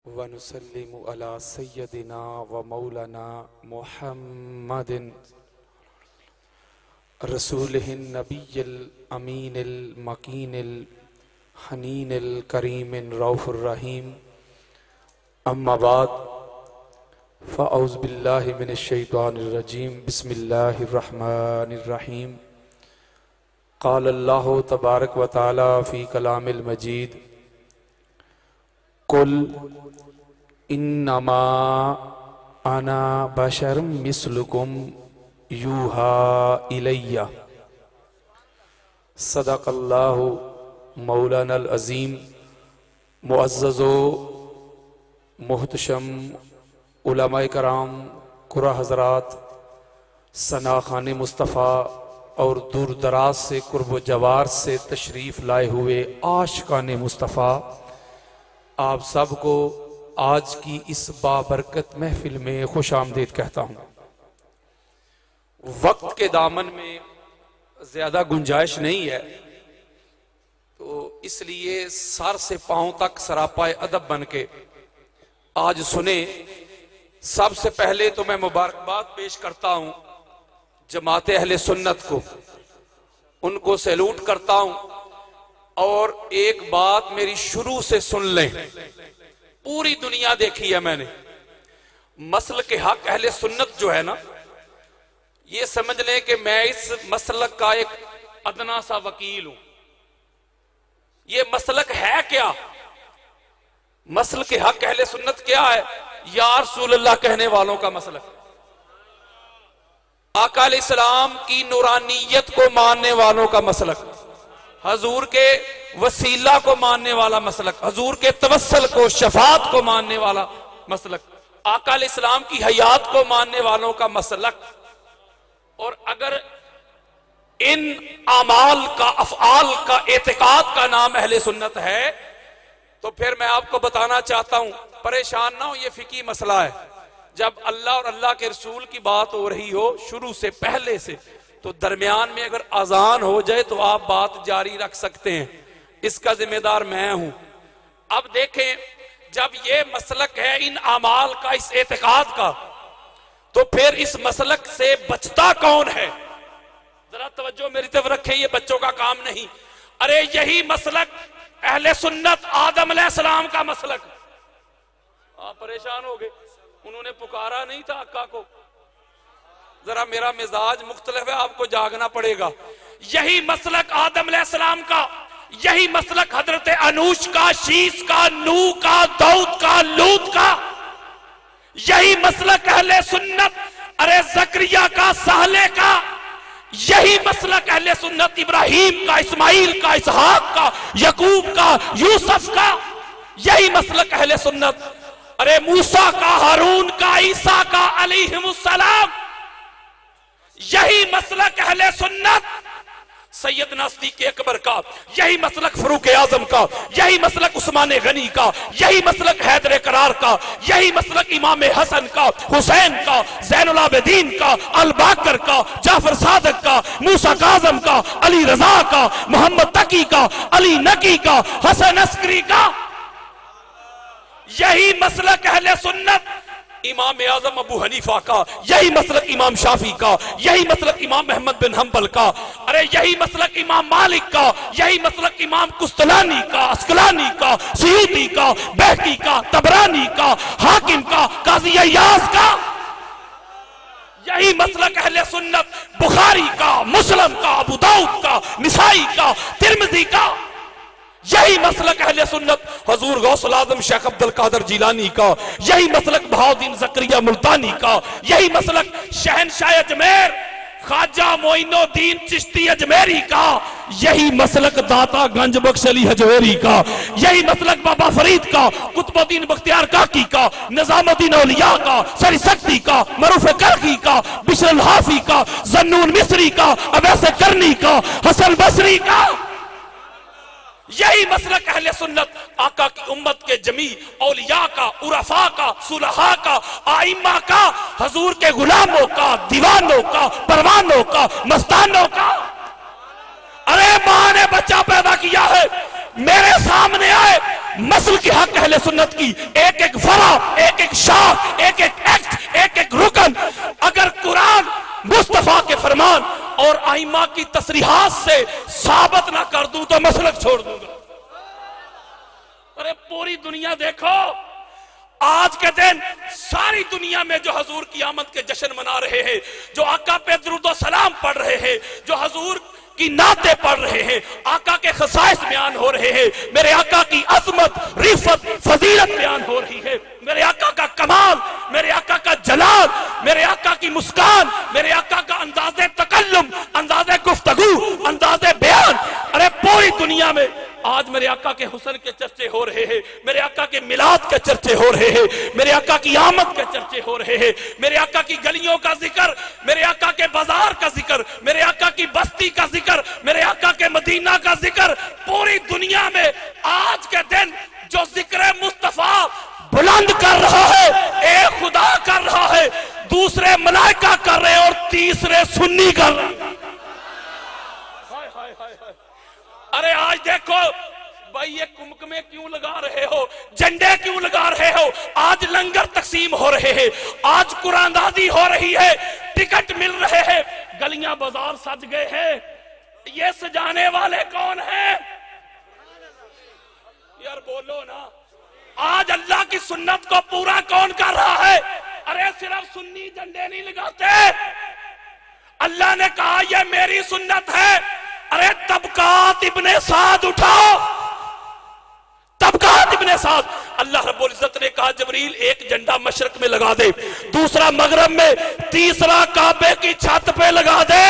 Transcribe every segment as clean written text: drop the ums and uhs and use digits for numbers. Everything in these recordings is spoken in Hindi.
वनुसल्लिमु अला सय्यदिना व मौलाना मुहम्मदिन रसूलिहिन नबिय्यिल अमीनिल मकीनिल हनीनिल करीमिन रऊफुर रहीम। अम्मा बाद फ़अऊज़ु बिल्लाहि मिनश शैतानिर रजीम। बिस्मिल्लाहिर रहमानिर रहीम। क़ाल अल्लाहु तबारक व तआला फ़ी कलामिल मजीद कुल इन्नमा अना बशरुम मिस्लुकुम यूहा इलैया। सदक़ल्लाहु मौलानल अज़ीम। मुअज़्ज़ज़ो मुहतशम उलमाए कराम, कुरा हज़रात, सना खाने मुस्तफ़ा और दूर दराज से कुर्ब जवार से तशरीफ़ लाए हुए आशिकाने मुस्तफ़ा, आप सबको आज की इस बाबरकत महफिल में खुश आमदीद कहता हूँ। वक्त के दामन में ज्यादा गुंजाइश नहीं है, तो इसलिए सर से पांव तक सरापाए अदब बन के आज सुने। सबसे पहले तो मैं मुबारकबाद पेश करता हूं जमाते अहले सुन्नत को, उनको सैल्यूट करता हूं। और एक बात मेरी शुरू से सुन लें, पूरी दुनिया देखी है मैंने। मसल के हक अहले सुन्नत जो है ना, ये समझ लें कि मैं इस मसलक का एक अदना सा वकील हूं। ये मसलक है क्या? मसल के हक अहले सुन्नत क्या है? या रसूलुल्लाह कहने वालों का मसलक, आका अलैहिस्सलाम की नूरानियत को मानने वालों का मसलक, हजूर के वसीला को मानने वाला मसलक, हजूर के तवस्सल को, शफात को मानने वाला मसलक, आका अलैहिस्सलाम की हयात को मानने वालों का मसलक। और अगर इन आमाल का, अफआल का, एतिकाद का नाम अहले सुन्नत है, तो फिर मैं आपको बताना चाहता हूं, परेशान ना हो, ये फिकी मसला है। जब अल्लाह और अल्लाह के रसूल की बात हो रही हो शुरू से, पहले से, तो दरमियान में अगर अजान हो जाए तो आप बात जारी रख सकते हैं, इसका जिम्मेदार मैं हूं। अब देखें, जब ये मसलक है इन अमाल का, इस एतिकाद का, तो फिर इस मसलक से बचता कौन है? जरा तवज्जो मेरी तरफ रखें, ये बच्चों का काम नहीं। अरे यही मसलक अहले सुन्नत आदम अलैहिस्सलाम का मसलक। आप परेशान हो गए, उन्होंने पुकारा नहीं था अक्का को। जरा मेरा मिजाज मुख्तलिफ है, आपको जागना पड़ेगा। यही मसलक आदम अलैहिस्सलाम का, यही मसलक हजरत अनूश का, शीश का, नू का, दाऊद का, लूत का, यही मसलक अहले सुन्नत अरे जकरिया का, सहले का, यही मसलक अहले सुन्नत इब्राहिम का, इस्माइल का, इसहाक का, यकूब का, यूसुफ का, यही मसलक अहले सुन्नत अरे मूसा का, हारून का, ईसा का अलैहिमुस्सलाम, यही मसलक अहले सुन्नत सैयदना सिद्दीक़ अकबर का, यही मसलक फरूक आजम का, यही मसलक उस्मान गनी का, यही मसलक हैदर करार का, यही मसलक इमाम हसन का, हुसैन का, ज़ैनुल आबिदीन का, अल बाकर का, जाफर सादक का, मूसा काज़म का, अली रजा का, मोहम्मद तकी का, अली नकी का, हसन अस्करी का, यही मसलक अहले सुन्नत इमाम आजम अबू हनीफा का, यही मसलक इमाम शाफी का, यही मसलक इमाम अहमद बिन हंबल का, अरे यही मसलक इमाम मालिक का, यही मसलक इमाम कुस्तलानी का, अस्कलानी का, सुयूती का, बैहकी का, तबरानी का, हाकिम का, काजी अय्याज का, यही मसलक अहले सुन्नत बुखारी का, मुस्लिम का, अबू दाऊद का, निसाई का, तिरमिजी का, यही मसलक अहले सुन्नत हजूर गौसुल आजम शेख अब्दुल कादर जिलानी का, यही मसलक बहाउद्दीन ज़करिया मुल्तानी का, यही मसलक शहनशाह अजमेर ख्वाजा मोइनुद्दीन चिश्ती अजमेरी का, यही मसलक दाता गंज बख्श अली हजवेरी का, यही मसलक बाबा फरीद का, कुतुबुद्दीन बख्तियार काकी का, निजामुद्दीन औलिया का, सरीसक्ती का, मरूफ करकी का, बिशर अल हाफी का, ज़न्नून मिस्री का, अवैस करनी का, हसन बसरी का, यही मसलक अहले सुन्नत आका की उम्मत के जमी औलिया का, उरफा का, सुलहा का, आइम्मा का, हजूर के गुलामों का, दीवानों का, परवानों का, मस्तानों का। अरे मां ने बच्चा पैदा किया है, मेरे सामने आए, मसल की हक अहले सुन्नत की एक एक फरा, एक एक शाख, एक एक एक्ट, एक एक रुकन अगर कुरान, मुस्तफा के फरमान और आइमा की तसरीहात से साबित ना कर दूं तो मसलक छोड़ दूंगा। अरे पूरी दुनिया देखो, आज के दिन सारी दुनिया में जो हजूर की आमद के जश्न मना रहे हैं, जो आका पे दुरूद सलाम पढ़ रहे हैं, जो हजूर की नाते पढ़ रहे हैं, आका के खसाइस बयान हो रहे हैं, मेरे आका की अजमत, रिफत, फजीलत बयान हो रही है, मेरे आका का कमाल, मेरे आका का जलाल, मेरे आका की मुस्कान, मेरे आका का अंदाज़े तकल्लुम, अंदाज़े गुफ्तगू, अंदाज़े बयान। अरे पूरी दुनिया में आज मेरे आका के हुस्न के चर्चे हो रहे हैं, मेरे आका के मिलाद के चर्चे हो रहे हैं, मेरे आका की आमद के चर्चे हो रहे हैं, मेरे आका की गलियों का जिक्र, मेरे आका के बाजार का जिक्र, मेरे आका की बस्ती का जिक्र, मेरे आका के मदीना का जिक्र। पूरी दुनिया में आज के दिन जो जिक्र मुस्तफा बुलंद कर रहा है, एक खुदा कर रहा है, दूसरे मलाइका कर रहे और तीसरे सुन्नी कर रहे। अरे आज देखो भाई, ये कुमकुमे क्यों लगा रहे हो, झंडे क्यों लगा रहे हो, आज लंगर तकसीम हो रहे हैं, आज कुरानदाजी हो रही है, टिकट मिल रहे हैं, गलियां बाजार सज गए हैं। ये सजाने वाले कौन हैं यार, बोलो ना। आज अल्लाह की सुन्नत को पूरा कौन कर रहा है? अरे सिर्फ सुन्नी झंडे नहीं लगाते, अल्लाह ने कहा यह मेरी सुन्नत है। अरे तबकात इब्ने साद उठाओ, तबकात इब्ने साद। अल्लाह रब्बुल इज्जत ने कहा जबरील एक झंडा मशरक में लगा दे, दूसरा मगरब में, तीसरा काबे की छत पे लगा दे।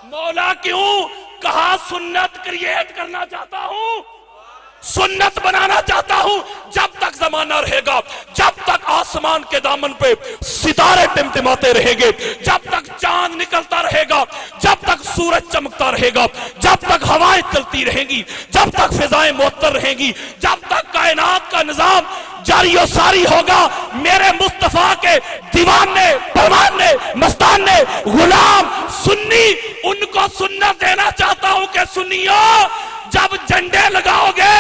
मौला क्यों? कहा सुन्नत क्रिएट करना चाहता हूं, सुन्नत बनाना चाहता हूं। जब तक जमाना रहेगा, जब तक आसमान के दामन पे सितारे टिमटिमाते रहेंगे, जब तक चांद निकलता रहेगा, जब तक सूरज चमकता रहेगा, जब तक हवाएं चलती रहेंगी, जब तक फिजाएं मुअत्तर रहेंगी, जब तक कायनात का निजाम जारी और सारी होगा, मेरे मुस्तफा के दीवाने, परवाने, मस्ताने, गुलाम, सुन्नी, उनको सुन्नत देना चाहता हूं कि सुन्नियों, जब झंडे लगाओगे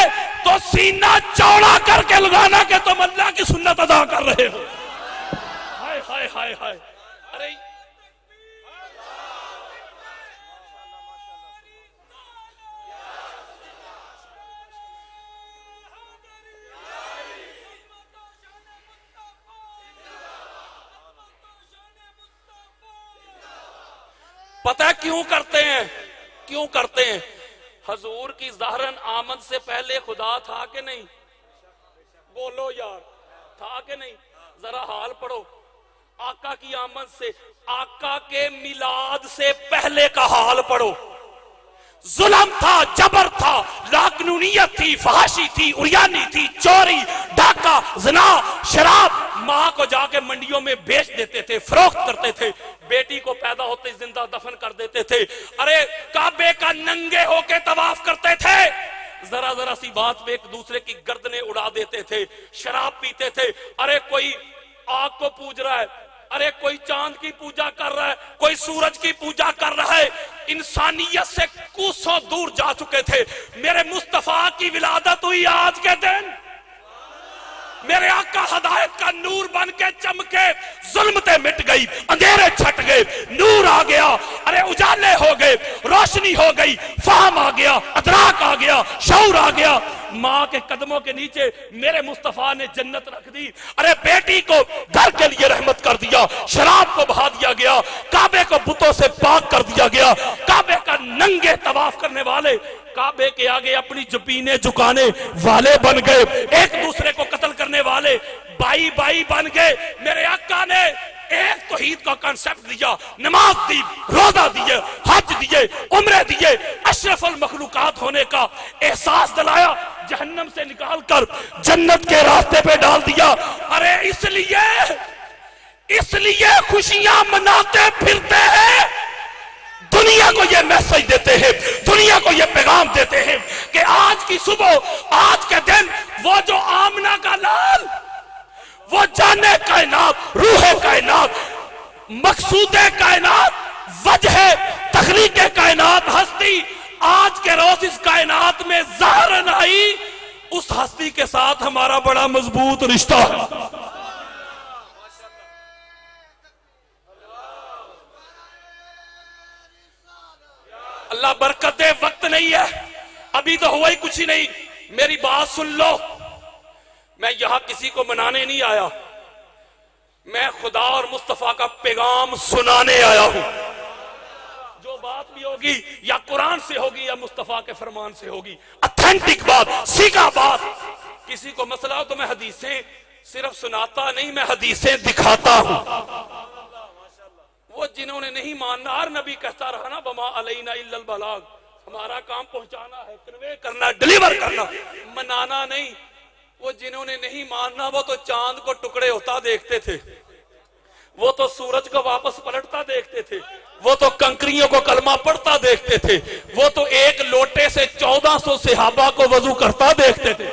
तो सीना चौड़ा करके लगाना कि तुम अल्लाह की सुन्नत अदा कर रहे हो। हाय हाय हाय हाय। अरे पता है क्यों करते हैं? क्यों करते हैं? हजूर की ज़ाहरन आमद से पहले खुदा था कि नहीं? बोलो यार, था कि नहीं? जरा हाल पढ़ो। आका की आमद से, आका के मिलाद से पहले का हाल पढ़ो। जुल्म था, जबर था, लाकानूनियत थी, फहाशी थी, उरियानी थी, चोरी, डाका, ज़िना, शराब। माँ को जाके मंडियों में बेच देते थे, फरोख्त करते थे, बेटी को पैदा होते जिंदा दफन कर देते थे। अरे काबे का नंगे होके तवाफ करते थे, जरा जरा सी बात पे एक दूसरे की गर्दनें उड़ा देते थे, शराब पीते थे। अरे कोई आग को पूज रहा है, अरे कोई चांद की पूजा कर रहा है, कोई सूरज की पूजा कर रहा है। इंसानियत से कोसों दूर जा चुके थे। मेरे मुस्तफा की विलादत हुई आज के दिन, मेरे आका हदायत का नूर बन के चमके, जुल्मतें मिट गई, अंधेरे छट गए, नूर आ गया। अरे उजाले हो गए, रोशनी हो गई, फाहम आ गया, अदराक आ गया, शऊर आ गया। माँ के कदमों के नीचे मेरे मुस्तफा ने जन्नत रख दी। अरे बेटी को घर के लिए रहमत कर दिया, शराब को बहा दिया गया, काबे को बुतों से पाक कर दिया गया। काबे का नंगे तवाफ करने वाले काबे के आगे अपनी जबीने झुकाने वाले बन गए, एक दूसरे को कत्ल करने वाले बाई बाई बन गए। मेरे आका ने एक तौहीद का कांसेप्ट दिया, नमाज दी, रोजा दिए, हज दिए, उम्रे दिए, अशरफुल मखलूकात होने का एहसास दिलाया, जहन्नम से निकालकर जन्नत के रास्ते पे डाल दिया। अरे इसलिए खुशियां मनाते फिरते हैं, दुनिया को ये मैसेज देते हैं, दुनिया को ये पैगाम देते हैं कि आज की सुबह, आज के दिन, वो जो आमना का लाल, वो जाने कायनात, रूहे कायनात, मकसूदे कायनात, वजह तखलीके कायनात, हस्ती आज के रोज इस कायनात में ज़ाहिरन आई, उस हस्ती के साथ हमारा बड़ा मजबूत रिश्ता है। अल्लाह बरकत दे। वक्त नहीं है, अभी तो हुआ ही कुछ ही नहीं। मेरी बात सुन लो, मैं यहां किसी को मनाने नहीं आया, मैं खुदा और मुस्तफा का पैगाम सुनाने आया हूं। जो बात भी होगी या कुरान से होगी या मुस्तफा के फरमान से होगी, ऑथेंटिक बात, सीखा बात। किसी को मसला हो तो मैं हदीसें सिर्फ सुनाता नहीं, मैं हदीसें दिखाता हूं। वो जिन्होंने नहीं मानना, हर नबी कहता रहा ना, बमा अलैना इल्लल बलाग, हमारा काम पहुंचाना है, कन्वे करना, डिलीवर करना, मनाना नहीं। वो जिन्होंने नहीं मानना, वो तो चांद को टुकड़े होता देखते थे, वो तो सूरज को वापस पलटता देखते थे, वो तो कंकरियों को कलमा पढ़ता देखते थे, वो तो एक लोटे से 1400 सहाबा को वजू करता देखते थे,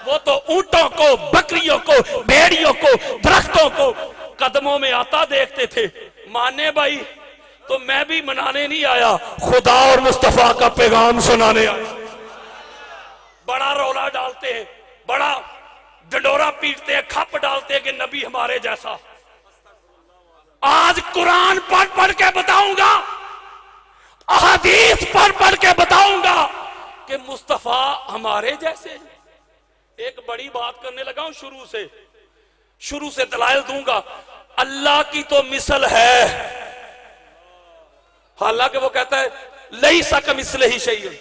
वो तो ऊंटों को, बकरियों को, भेड़ियों को, दरख्तों को कदमों में आता देखते थे। माने भाई, तो मैं भी मनाने नहीं आया, खुदा और मुस्तफा का पैगाम सुनाने आया। बड़ा रौला डालते हैं, बड़ा डंडोरा पीटते हैं, खप डालते हैं कि नबी हमारे जैसा। आज कुरान पढ़ पढ़ के बताऊंगा, अहादीस पढ़ पढ़ के बताऊंगा कि मुस्तफा हमारे जैसे। एक बड़ी बात करने लगा हूं, शुरू से दलाइल दूंगा। अल्लाह की तो मिसल है, हालांकि वो कहता है लैसा कमिस्लिही शैअन।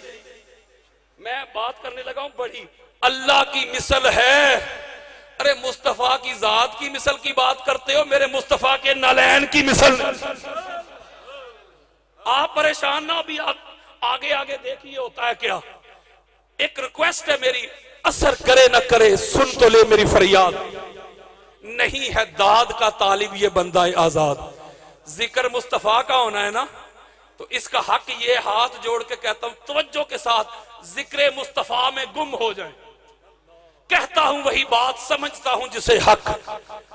मैं बात करने लगा हूं बड़ी, अल्लाह की मिसल है। अरे मुस्तफा की जात की मिसल की बात करते हो, मेरे मुस्तफा के नालैन की मिसल। आप परेशान ना, अभी आप आगे आगे देखिए होता है क्या। एक रिक्वेस्ट है मेरी, असर करे ना करे, सुन तो ले मेरी फरियाद। नहीं है दाद का तालिब ये बंदा आजाद। जिक्र मुस्तफा का होना है ना, तो इसका हक ये, हाथ जोड़ के कहता हूं तवज्जो के साथ, जिक्र मुस्तफा में गुम हो जाए। कहता हूं वही बात, समझता हूं जिसे हक।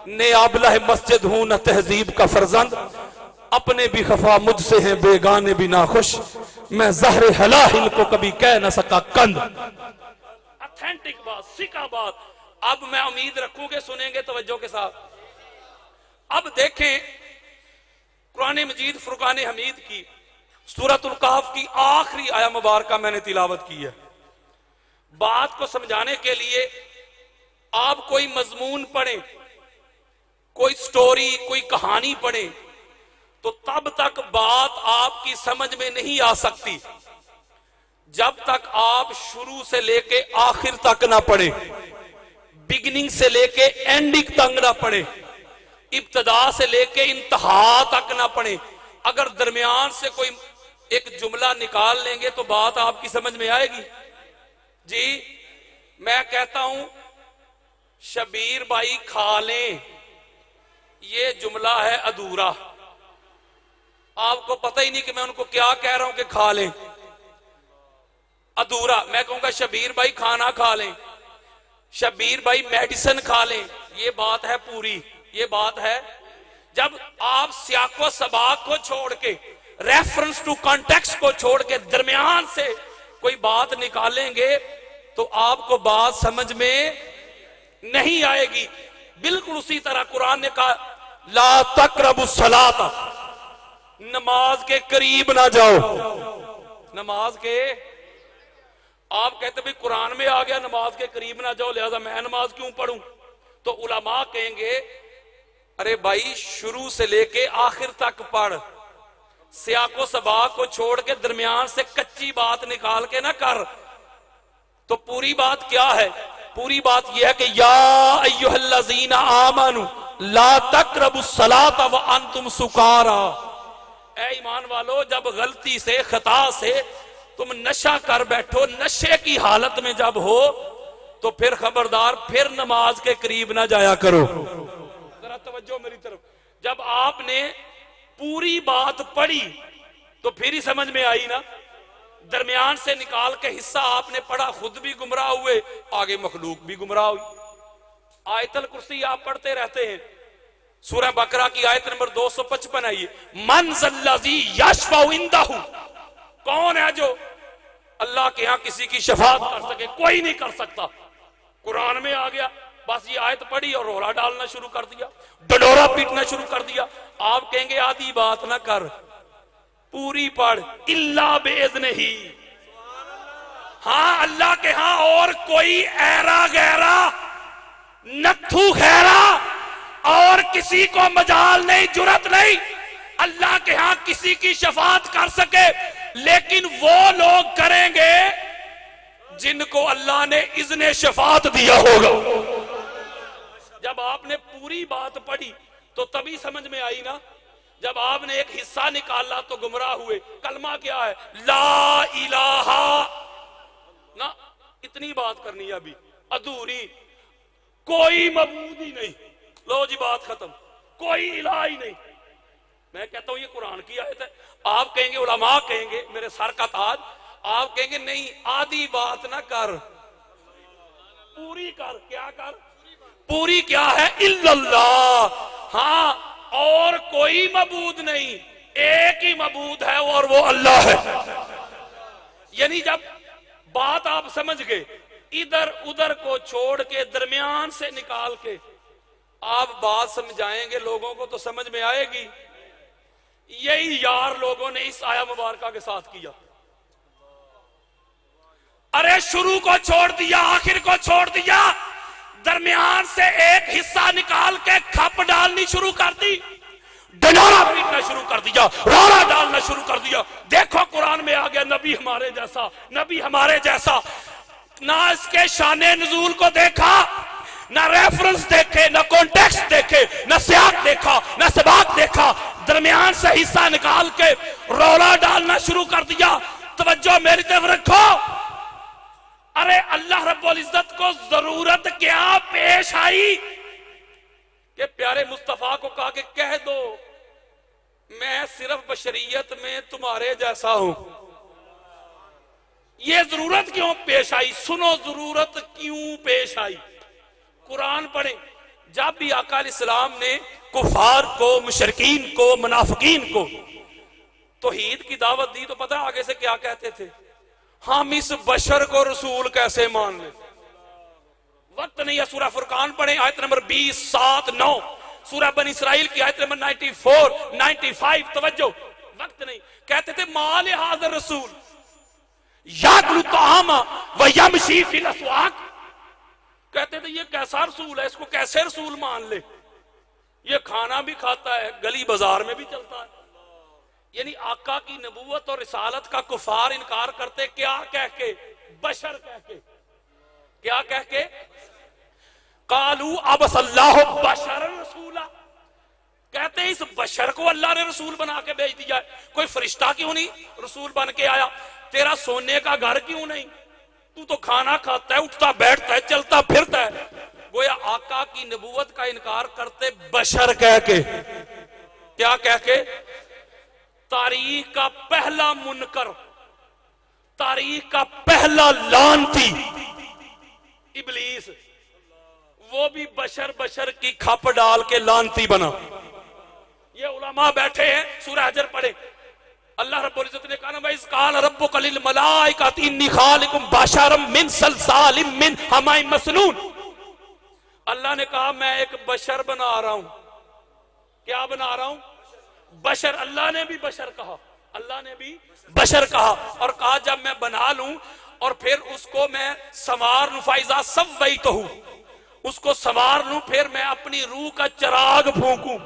ने आबला मस्जिद हूं न तहजीब का फर्जंद, अपने भी खफा मुझसे हैं बेगाने भी नाखुश, मैं ज़हरे हलाहिल को कभी कह न सका कंद। ऑथेंटिक बात, सीखा बात। अब मैं उम्मीद रखूंगे सुनेंगे तवज्जो के साथ। अब देखें कुरान मजीद फुरकान हमीद की सूरतुल कहफ की आखिरी आया मुबारका मैंने तिलावत की है। बात को समझाने के लिए आप कोई मजमून पढ़े, कोई स्टोरी, कोई कहानी पढ़े, तो तब तक बात आपकी समझ में नहीं आ सकती जब तक आप शुरू से लेके आखिर तक ना पढ़े, बिगिनिंग से लेके एंडिंग तक ना पढ़े, इब्तदा से लेके इंतहा तक ना पढ़े। अगर दरमियान से कोई एक जुमला निकाल लेंगे तो बात आपकी समझ में आएगी। जी मैं कहता हूं शबीर भाई खा लें, ये जुमला है अधूरा। आपको पता ही नहीं कि मैं उनको क्या कह रहा हूं कि खा लें, अधूरा। मैं कहूंगा शबीर भाई खाना खा लें, शबीर भाई मेडिसिन खा लें, ये बात है पूरी, ये बात है। जब आप सियाको सबाक को छोड़ के, रेफरेंस टू कॉन्टेक्स्ट को छोड़ के दरमियान से कोई बात निकालेंगे तो आपको बात समझ में नहीं आएगी। बिल्कुल उसी तरह कुरान ने कहा ला तक़रबु सलाता, नमाज के करीब ना जाओ। नमाज के, आप कहते भाई कुरान में आ गया नमाज के करीब ना जाओ, लिहाजा मैं नमाज क्यों पढ़ूं? तो उलमा कहेंगे अरे भाई शुरू से लेके आखिर तक पढ़, सियाको सबाक को छोड़ के दरमियान से कच्ची बात निकाल के ना कर। तो पूरी बात क्या है? पूरी बात यह है कि या अय्युहल्लज़ीना आमनू ला तक़रबुस्सलाता व अंतुम सुकारा। ऐ ईमान वालो, जब गलती से, खता से तुम नशा कर बैठो, नशे की हालत में जब हो तो फिर खबरदार, फिर नमाज के करीब ना जाया करो। जरा तवज्जो मेरी तरफ। जब आपने पूरी बात पढ़ी तो फिर ही समझ में आई ना। दरमियान से निकाल के हिस्सा आपने पढ़ा, खुद भी गुमराह हुए, आगे मखलूक भी गुमराह हुई। आयतल कुर्सी आप पढ़ते रहते हैं, सूरह बकरा की आयत नंबर 255 आइए, मन ज़ल्लज़ी यशफ़उ इंदहु, कौन है जो अल्लाह के यहां किसी की शफात कर सके, कोई नहीं कर सकता। कुरान में आ गया, बस ये आयत पढ़ी और रोला डालना शुरू कर दिया, डंडोरा पीटना शुरू कर दिया। आप कहेंगे आधी बात ना कर, पूरी पढ़, इल्ला बेइज़्न ही। हाँ, अल्लाह के यहां और कोई ऐरा गहरा नत्थू खैरा और किसी को मजाल नहीं, जुरत नहीं अल्लाह के यहां किसी की शफात कर सके, लेकिन वो लोग करेंगे जिनको अल्लाह ने इज़्ने शफात दिया होगा। जब आपने पूरी बात पढ़ी तो तभी समझ में आई ना, जब आपने एक हिस्सा निकाला तो गुमराह हुए। कलमा क्या है? ला इलाहा ना, इतनी बात करनी है अभी, अधूरी। कोई मबूद ही नहीं, लो जी बात खत्म, कोई इलाह ही नहीं। मैं कहता हूं ये कुरान की आयत है। आप कहेंगे, उलमा कहेंगे मेरे सर का ताज, आप कहेंगे नहीं आधी बात ना कर, पूरी कर। क्या कर? पूरी क्या है? इल्लल्लाह। हाँ, और कोई मबूद नहीं, एक ही मबूद है और वो अल्लाह है। यानी जब बात आप समझ गए, इधर उधर को छोड़ के दरमियान से निकाल के आप बात समझाएंगे लोगों को तो समझ में आएगी। यही यार लोगों ने इस आया मुबारका के साथ किया। अरे शुरू को छोड़ दिया, आखिर को छोड़ दिया, दरमियान से एक हिस्सा निकाल के खप डालनी शुरू कर दी, डंडोरा पीटना शुरू कर दिया, रोड़ा डालना शुरू कर दिया। देखो कुरान में आ गया नबी हमारे जैसा, नबी हमारे जैसा। ना इसके शाने नुज़ूल को देखा, ना रेफरेंस देखे, ना कॉन्टेक्स्ट देखे, ना सियाक देखा, ना सबाक देखा, दरमियान से हिस्सा निकाल के रोड़ा डालना शुरू कर दिया। तवज्जो मेरी तरफ रखो। अरे अल्लाह रब्बुल इज्जत को जरूरत क्या पेश आई कि प्यारे मुस्तफा को कहा कि कह दो मैं सिर्फ बशरियत में तुम्हारे जैसा हूं। ये जरूरत क्यों पेश आई? सुनो जरूरत क्यों पेश आई। कुरान पढ़े, जब भी आका इस्लाम ने कुफार को, मुशरिकीन को, मुनाफिकीन को तौहीद की दावत दी तो पता आगे से क्या कहते थे? हम इस बशर को रसूल कैसे मान ले। वक्त नहीं है, सूरह फुरकान पढ़े आयत नंबर 20, 7, 9, सूरह बनी इसराइल की आयत नंबर 94, 95। तवज्जो, वक्त नहीं। कहते थे माल हाज़िर रसूल याकुलु तामा व यमशी फिल अस्वाक। कहते थे ये कैसा रसूल है, इसको कैसे रसूल मान ले, ये खाना भी खाता है, गली बाजार में भी चलता है। यानी आका की नबूवत और रिसालत का कुफार इनकार करते, क्या कह के? बशर कह के। क्या कह के? कालू अब सल्लाहु बशर रसूला। कहते इस बशर को अल्लाह ने रसूल बना के भेज दिया है। कोई फरिश्ता क्यों नहीं रसूल बन के आया? तेरा सोने का घर क्यों नहीं? तू तो खाना खाता है, उठता बैठता है, चलता फिरता है। गोया आका की नबूवत का इनकार करते बशर कह के। क्या कह के? तारीख का पहला मुनकर, तारीख का पहला लानती इबलीस, वो भी बशर बशर की खप डाल के लानती बना। ये उलमा बैठे हैं, सूरह हजर पढ़े। अल्लाह रब्बुल इज्जत ने कहा इज़ क़ाल रब्बुका लिल मलाइकति इन्नी ख़ालिक़ुम बशरम मिन सलसालिम मिन हमाइम मसनून। अल्लाह ने कहा मैं एक बशर बना रहा हूं। क्या बना रहा हूं? बशर। अल्लाह ने भी बशर कहा, अल्लाह ने भी बशर कहा और कहा जब मैं बना लूं और फिर उसको मैं संवार लूं, फ़ाइज़ा सव्वैतहू, उसको संवार लूं, फिर मैं अपनी रूह का चिराग फूंकूं,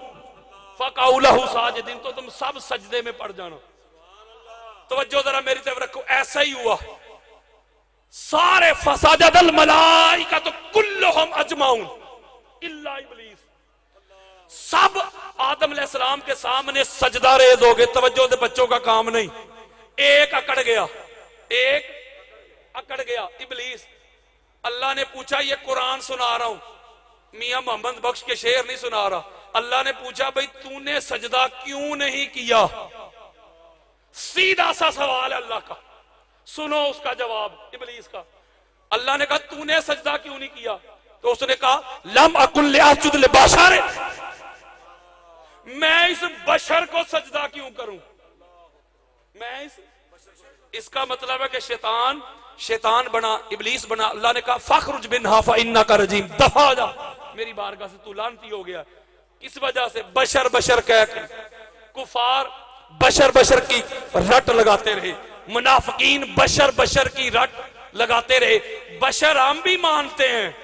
फ़क़अू लहू साजिदीन, तो तुम सब सजदे में पड़ जाना। तवज्जो जरा मेरी तरफ रखो। ऐसा ही हुआ, सारे फसादल मलाइका तो कुल्लुहुम अजमाउन इल्ला इब्लीस, सब आदम अलैहिस्सलाम के सामने सजदा रेज हो गए। तवज्जो से बच्चों का काम नहीं। एक अकड़ गया, एक अकड़ गया इब्लीस। अल्लाह ने पूछा ये कुरान सुना रहा हूं, मियां मोहम्मद बख्श के शेर नहीं सुना रहा। अल्लाह ने पूछा भाई तूने सजदा क्यों नहीं किया? सीधा सा सवाल है अल्लाह का, सुनो उसका जवाब इब्लीस का। अल्लाह ने कहा तूने सजदा क्यों नहीं किया? तो उसने कहा लम अकुल लिअस्जुद लिबशर, मैं इस बशर को सजदा क्यों करूं? मैं इसका मतलब है कि शैतान बना, इबलीस बना। अल्लाह ने कहा फखरुज बिन्हा फइन्नका रजीम, दफा हो जा मेरी बारगाह से, तू लानती हो गया। किस वजह से? बशर बशर कह के कुफार बशर बशर की रट लगाते रहे, मुनाफिकीन बशर बशर की रट लगाते रहे। बशर हम भी मानते हैं,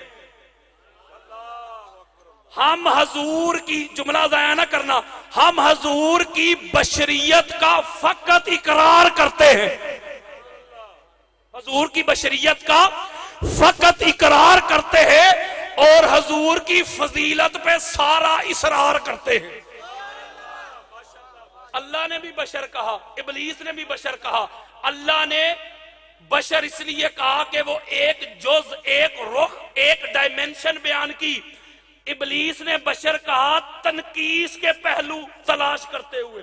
हम हजूर की, जुमला जाया ना करना, हम हजूर की बशरियत का फकत इकरार करते हैं, हजूर की बशरियत का फकत इकरार करते हैं और हजूर की फजीलत पे सारा इसरार करते हैं। अल्लाह ने भी बशर कहा, इबलीस ने भी बशर कहा। अल्लाह ने बशर इसलिए कहा कि वो एक जुज, एक रुख, एक डायमेंशन बयान की। इबलीस ने बशर कहा तनकीस के पहलू तलाश करते हुए।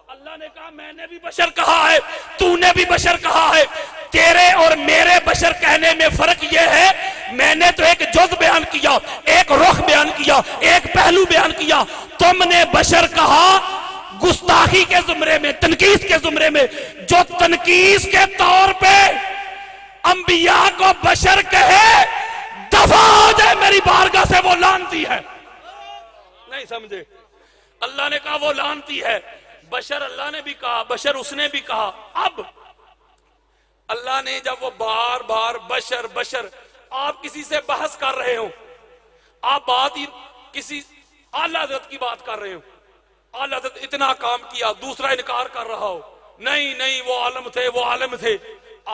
अल्लाह ने कहा मैंने भी बशर कहा है, तूने भी बशर कहा है, तेरे और मेरे बशर कहने में फर्क यह है, मैंने तो एक जुज बयान किया, एक रुख बयान किया, एक पहलू बयान किया। तुमने बशर कहा गुस्ताखी के जुमरे में, तनकीस के जुमरे में। जो तनकीस के तौर पे अंबिया को बशर कहे, दफा हो जाए मेरी बारगाह से, वो लानती है। नहीं समझे? अल्लाह ने कहा वो लानती है। बशर अल्लाह ने भी कहा, बशर उसने भी कहा। अब अल्लाह ने जब वो बार बार बशर बशर, आप किसी से बहस कर रहे हो, आप बात ही किसी आला हज़रत की बात कर रहे हो, आला हज़रत इतना काम किया, दूसरा इनकार कर रहा हो, नहीं नहीं वो आलम थे, वो आलम थे।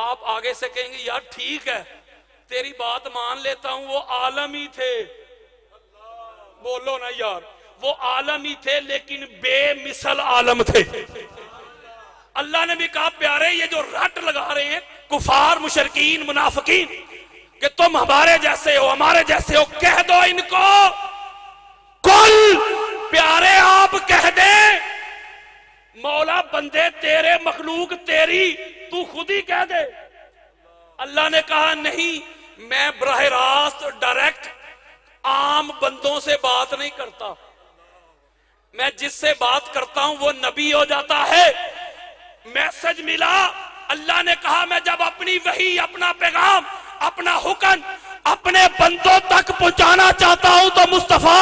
आप आगे से कहेंगे यार ठीक है तेरी बात मान लेता हूं, वो आलम ही थे। बोलो ना यार, वो आलम ही थे लेकिन बेमिसल आलम थे। अल्लाह ने भी कहा प्यारे ये जो रट लगा रहे हैं कुफार मुशरकीन मुनाफिकीन कि तुम हमारे जैसे हो, हमारे जैसे हो, कह दो इनको कुल, प्यारे आप कह दे मौला बंदे तेरे, मखलूक तेरी, तू खुद ही कह दे। अल्लाह ने कहा नहीं, मैं बराह रास्त डायरेक्ट आम बंदों से बात नहीं करता, मैं जिससे बात करता हूं वो नबी हो जाता है। मैसेज मिला, अल्लाह ने कहा मैं जब अपनी वही, अपना पैगाम, अपना हुक्म अपने बंदों तक पहुंचाना चाहता हूं तो मुस्तफा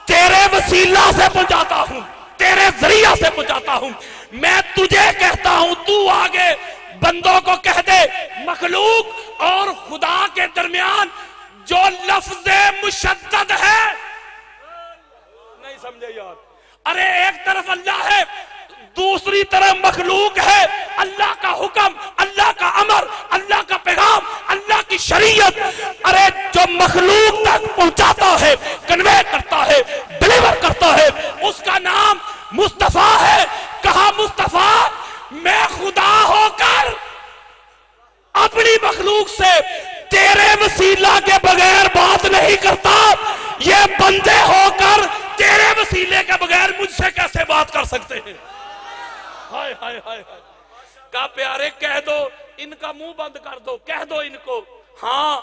तेरे वसीला से पहुंचाता हूं, तेरे जरिया से पहुंचाता हूं। मैं तुझे कहता हूं, तू आगे बंदों को कह दे। मखलूक और खुदा के दरमियान जो लफ्ज़ मुशद्दद है, नहीं समझे यार? अरे एक तरफ अल्लाह है, दूसरी तरफ मखलूक है। अल्लाह का हुक्म, अल्लाह का अमर, अल्लाह का पैगाम, अल्लाह की शरीयत, अरे जो मखलूक तक पहुंचाता है, कन्वे करता है, डिलीवर करता है, उसका नाम मुस्तफा है। कहा मुस्तफा मैं खुदा होकर अपनी मखलूक से तेरे वसीला के बगैर बात नहीं करता, ये बंदे होकर तेरे वसीले के बगैर मुझसे कैसे बात कर सकते हैं? हाय हाय हाय हाय। का प्यारे कह दो, इनका मुंह बंद कर दो, कह दो इनको हाँ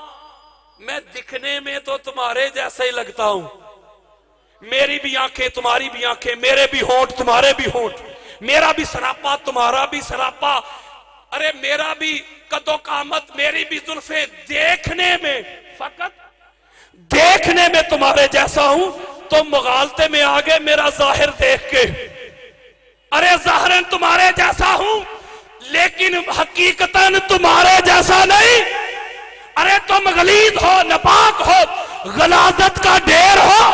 मैं दिखने में तो तुम्हारे जैसा ही लगता हूं, मेरी भी आंखें तुम्हारी भी आंखें, मेरे भी होंठ तुम्हारे भी होंठ, मेरा भी सरापा तुम्हारा भी सरापा, अरे मेरा भी कदो कामत, मेरी भी जुल्फे, देखने में, फकत देखने में तुम्हारे जैसा हूं। तो मुगालते में आगे मेरा जाहिर देख के, अरे जाहिरन तुम्हारे जैसा हूं लेकिन हकीकतन तुम्हारे जैसा नहीं। अरे तुम गलीज हो, नापाक हो, गलाजत का ढेर हो।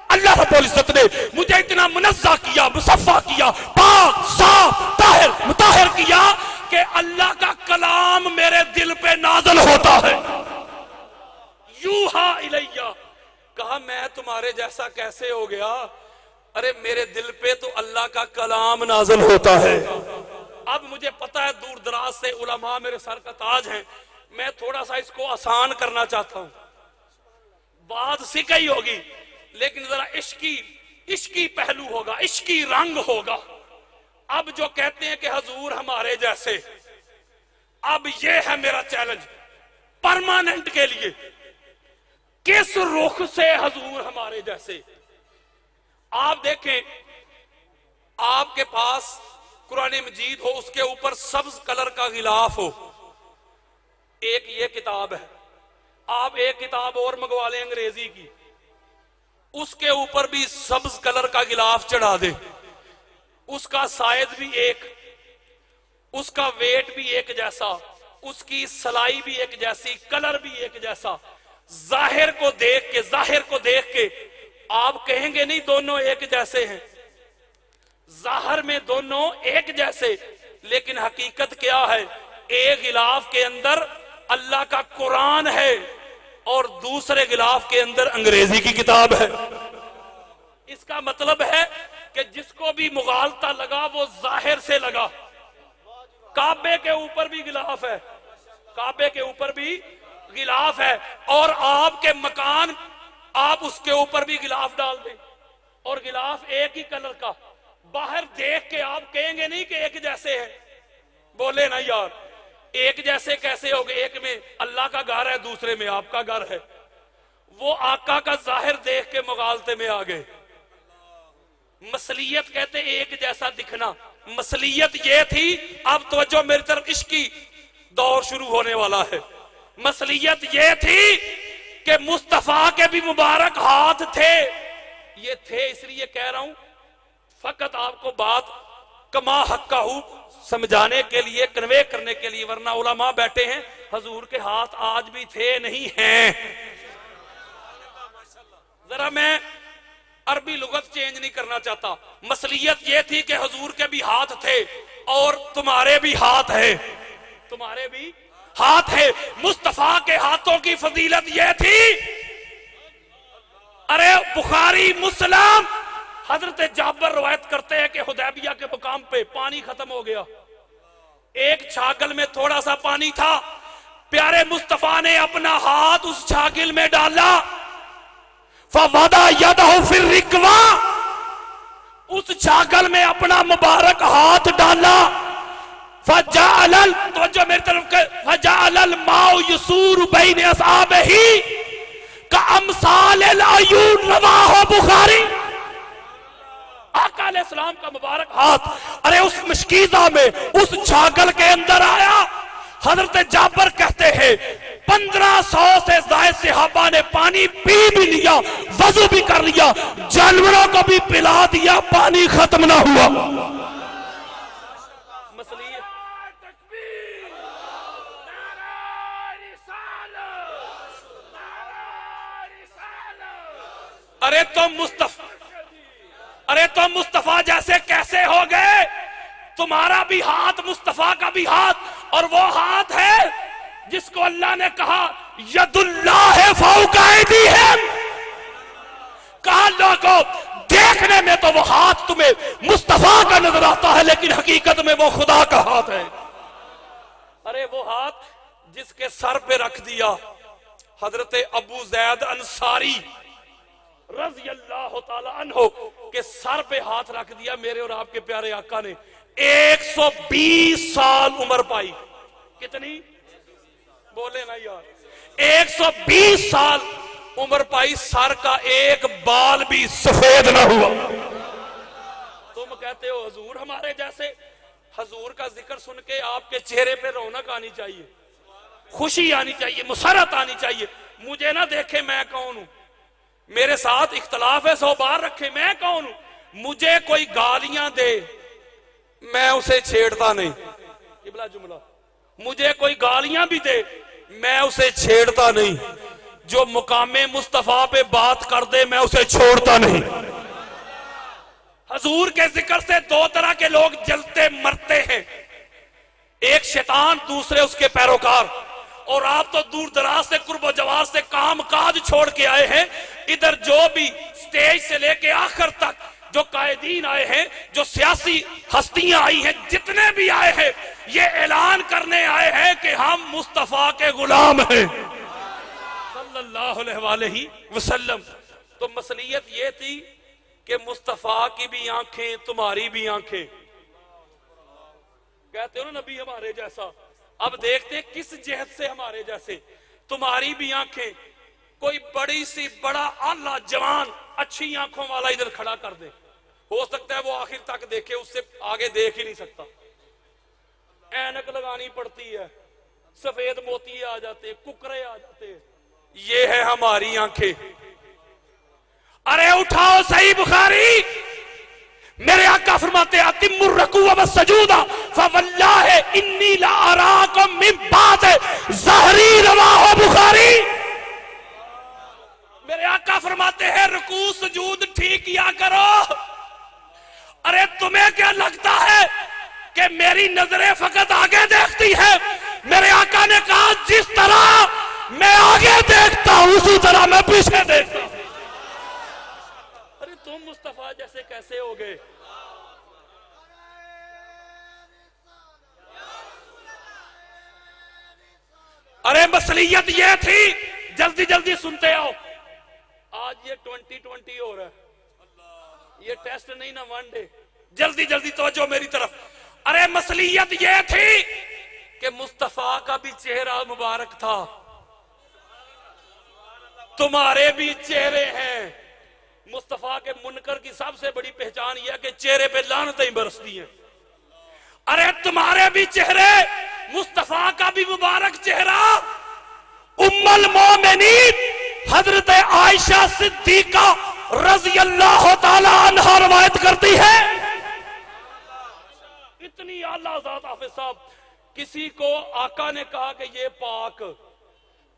अल्लाह रब्बुल इज्जत ने मुझे इतना मुनज़्ज़ा किया, मुसफ़्फ़ा किया, पाक साफ ताहिर मुताहिर किया कि अल्लाह का कलाम मेरे दिल पे नाज़िल होता है। यूहा इलैया, कहा मैं तुम्हारे जैसा कैसे हो गया? अरे मेरे दिल पे तो अल्लाह का कलाम नाज़िल होता है। अब मुझे पता है दूर दराज से उलमा मेरे सर का ताज हैं, मैं थोड़ा सा इसको आसान करना चाहता हूं, बात सीखी ही होगी लेकिन जरा इश्की पहलू होगा, इश्की रंग होगा। अब जो कहते हैं कि हजूर हमारे जैसे, अब ये है मेरा चैलेंज परमानेंट के लिए, किस रुख से हजूर हमारे जैसे? आप देखें, आपके पास कुरान मजीद हो, उसके ऊपर सब्ज कलर का गिलाफ हो। एक ये किताब है, आप एक किताब और मंगवा लें अंग्रेजी की, उसके ऊपर भी सब्ज कलर का गिलाफ चढ़ा दे, उसका साइज भी एक, उसका वेट भी एक जैसा, उसकी सलाई भी एक जैसी, कलर भी एक जैसा। जाहिर को देख के आप कहेंगे नहीं दोनों एक जैसे हैं, जाहिर में दोनों एक जैसे, लेकिन हकीकत क्या है? एक गिलाफ के अंदर अल्लाह का कुरान है और दूसरे गिलाफ के अंदर अंग्रेजी की किताब है। इसका मतलब है कि जिसको भी मुगालता लगा वो जाहिर से लगा। काबे के ऊपर भी गिलाफ है, काबे के ऊपर भी गिलाफ है, और आपके मकान आप उसके ऊपर भी गिलाफ डाल दें और गिलाफ एक ही कलर का, बाहर देख के आप कहेंगे नहीं कि एक जैसे है। बोले ना यार, एक जैसे कैसे हो गए? एक में अल्लाह का घर है, दूसरे में आपका घर है। वो आका का जाहिर देख के मुगालते में आ गए। मसलियत कहते एक जैसा दिखना, मसलियत ये थी। अब तवज्जो मेरी तरफ, इश्की दौर शुरू होने वाला है। मसलियत ये थी कि मुस्तफा के भी मुबारक हाथ थे। ये थे इसलिए कह रहा हूं, फकत आपको बात कमा हक्का हूं समझाने के लिए, कन्वे करने के लिए, वरना उलमा बैठे हैं, हजूर के हाथ आज भी थे नहीं हैं। जरा मैं अरबी लुगत चेंज नहीं करना चाहता। मसलियत ये थी कि हजूर के भी हाथ थे और तुम्हारे भी हाथ है, तुम्हारे भी हाथ है। मुस्तफा के हाथों की फजीलत यह थी, अरे बुखारी मुस्लिम हजरत जाबर रवायत करते हैं कि हुदैबिया के मुकाम पे पानी खत्म हो गया, एक छागल में थोड़ा सा पानी था, प्यारे मुस्तफा ने अपना हाथ उस छागल में डाला, फवदा यदहु फिर रिकवा, उस छागल में अपना मुबारक हाथ डाला, फजाअल, तो जो मेरी तरफ, फजाअल माउ यसूर बैन असहाबिही का अमसाल अयून, रवाहु बुखारी। आका अलैहिस्सलाम का मुबारक हाथ, अरे उस मशकीज़ा में, उस छागल के अंदर आया। हजरत जाबर कहते हैं 1500 से ज्यादा सहाबा ने पानी पी भी लिया, वजू भी कर लिया, जानवरों को भी पिला दिया, पानी खत्म ना हुआ। अरे तुम मुस्तफा जैसे कैसे हो गए? तुम्हारा भी हाथ मुस्तफा का भी हाथ, और वो हाथ है जिसको अल्लाह ने कहा यदुल्लाह फौका ऐदीहिम। कहा लोगों, देखने में तो वो हाथ तुम्हें मुस्तफा का नजर आता है, लेकिन हकीकत में वो खुदा का हाथ है। अरे वो हाथ जिसके सर पे रख दिया हजरत अबू जैद अंसारी रज़ी अल्लाह ताला अन्हु के सर पे हाथ रख दिया मेरे और आपके प्यारे आका ने। 120 साल उम्र पाई। कितनी? बोले ना यार, 120 साल उम्र पाई, सर का एक बाल भी सफेद ना हुआ। तुम कहते हो हजूर हमारे जैसे। हजूर का जिक्र सुन के आपके चेहरे पे रौनक आनी चाहिए, खुशी आनी चाहिए, मुसरत आनी चाहिए। मुझे ना देखे मैं कौन हूं, मेरे साथ इख्तलाफ है 100 बार रखे, मैं कौन हूं। मुझे कोई गालियां दे मैं उसे छेड़ता नहीं, इबला जुमला। मुझे कोई गालियां भी दे मैं उसे छेड़ता नहीं, जो मुकामे मुस्तफा पे बात कर दे मैं उसे छोड़ता नहीं। हजूर के जिक्र से दो तरह के लोग जलते मरते हैं, एक शैतान, दूसरे उसके पैरोकार। और आप तो दूर दराज से, कुर्ब जवार से काम काज छोड़ के आए हैं। इधर जो भी स्टेज से लेके आखिर तक जो कायदीन आए हैं, जो सियासी हस्तियां आई हैं, जितने भी आए हैं, ये ऐलान करने आए हैं कि हम मुस्तफा के गुलाम हैं सल्लल्लाहु अलैहि वसल्लम। तो मसलियत ये थी कि मुस्तफा की भी आंखें, तुम्हारी भी आंखें। कहते हो ना नबी हमारे जैसा। अब देखते किस जेहत से हमारे जैसे। तुम्हारी भी आंखें, कोई बड़ी सी बड़ा आला जवान अच्छी आंखों वाला इधर खड़ा कर दे, हो सकता है वो आखिर तक देखे, उससे आगे देख ही नहीं सकता। ऐनक लगानी पड़ती है, सफेद मोती आ जाते, कुकरे आ जाते। ये है हमारी आंखें। अरे उठाओ सही बुखारी, मेरे आका फरमाते अतिमुर रकू व सजूदा फवल्लाहि इन्नी ला अराकुम मिन बाद ज़हरी रवाह बुखारी। मेरे आका फरमाते हैं रुकू सुजूद ठीक किया करो। अरे तुम्हें क्या लगता है कि मेरी नजरें फकत आगे देखती है? मेरे आका ने कहा जिस तरह मैं आगे देखता हूं उसी तरह मैं पीछे देखता हूं। अरे तुम मुस्तफा जैसे कैसे हो गए? अरे मसलियत ये थी, जल्दी जल्दी सुनते आओ। आज ये 2020 हो रहा है, ये टेस्ट नहीं ना वनडे। जल्दी जल्दी तवज्जो मेरी तरफ। अरे मसलियत ये थी कि मुस्तफा का भी चेहरा मुबारक था, तुम्हारे भी चेहरे हैं। मुस्तफा के मुनकर की सबसे बड़ी पहचान यह है कि चेहरे पे लानतें बरसती हैं। अरे तुम्हारे भी चेहरे, मुस्तफा का भी मुबारक चेहरा। उम्मुल मोमिनीन हजरत आयशा सिद्दीका रज़ी अल्लाह ताला अन्हा रवायत करती है, इतनी आला ज़ात हाफिज़ साहब, किसी को आका ने कहा कि ये पाक,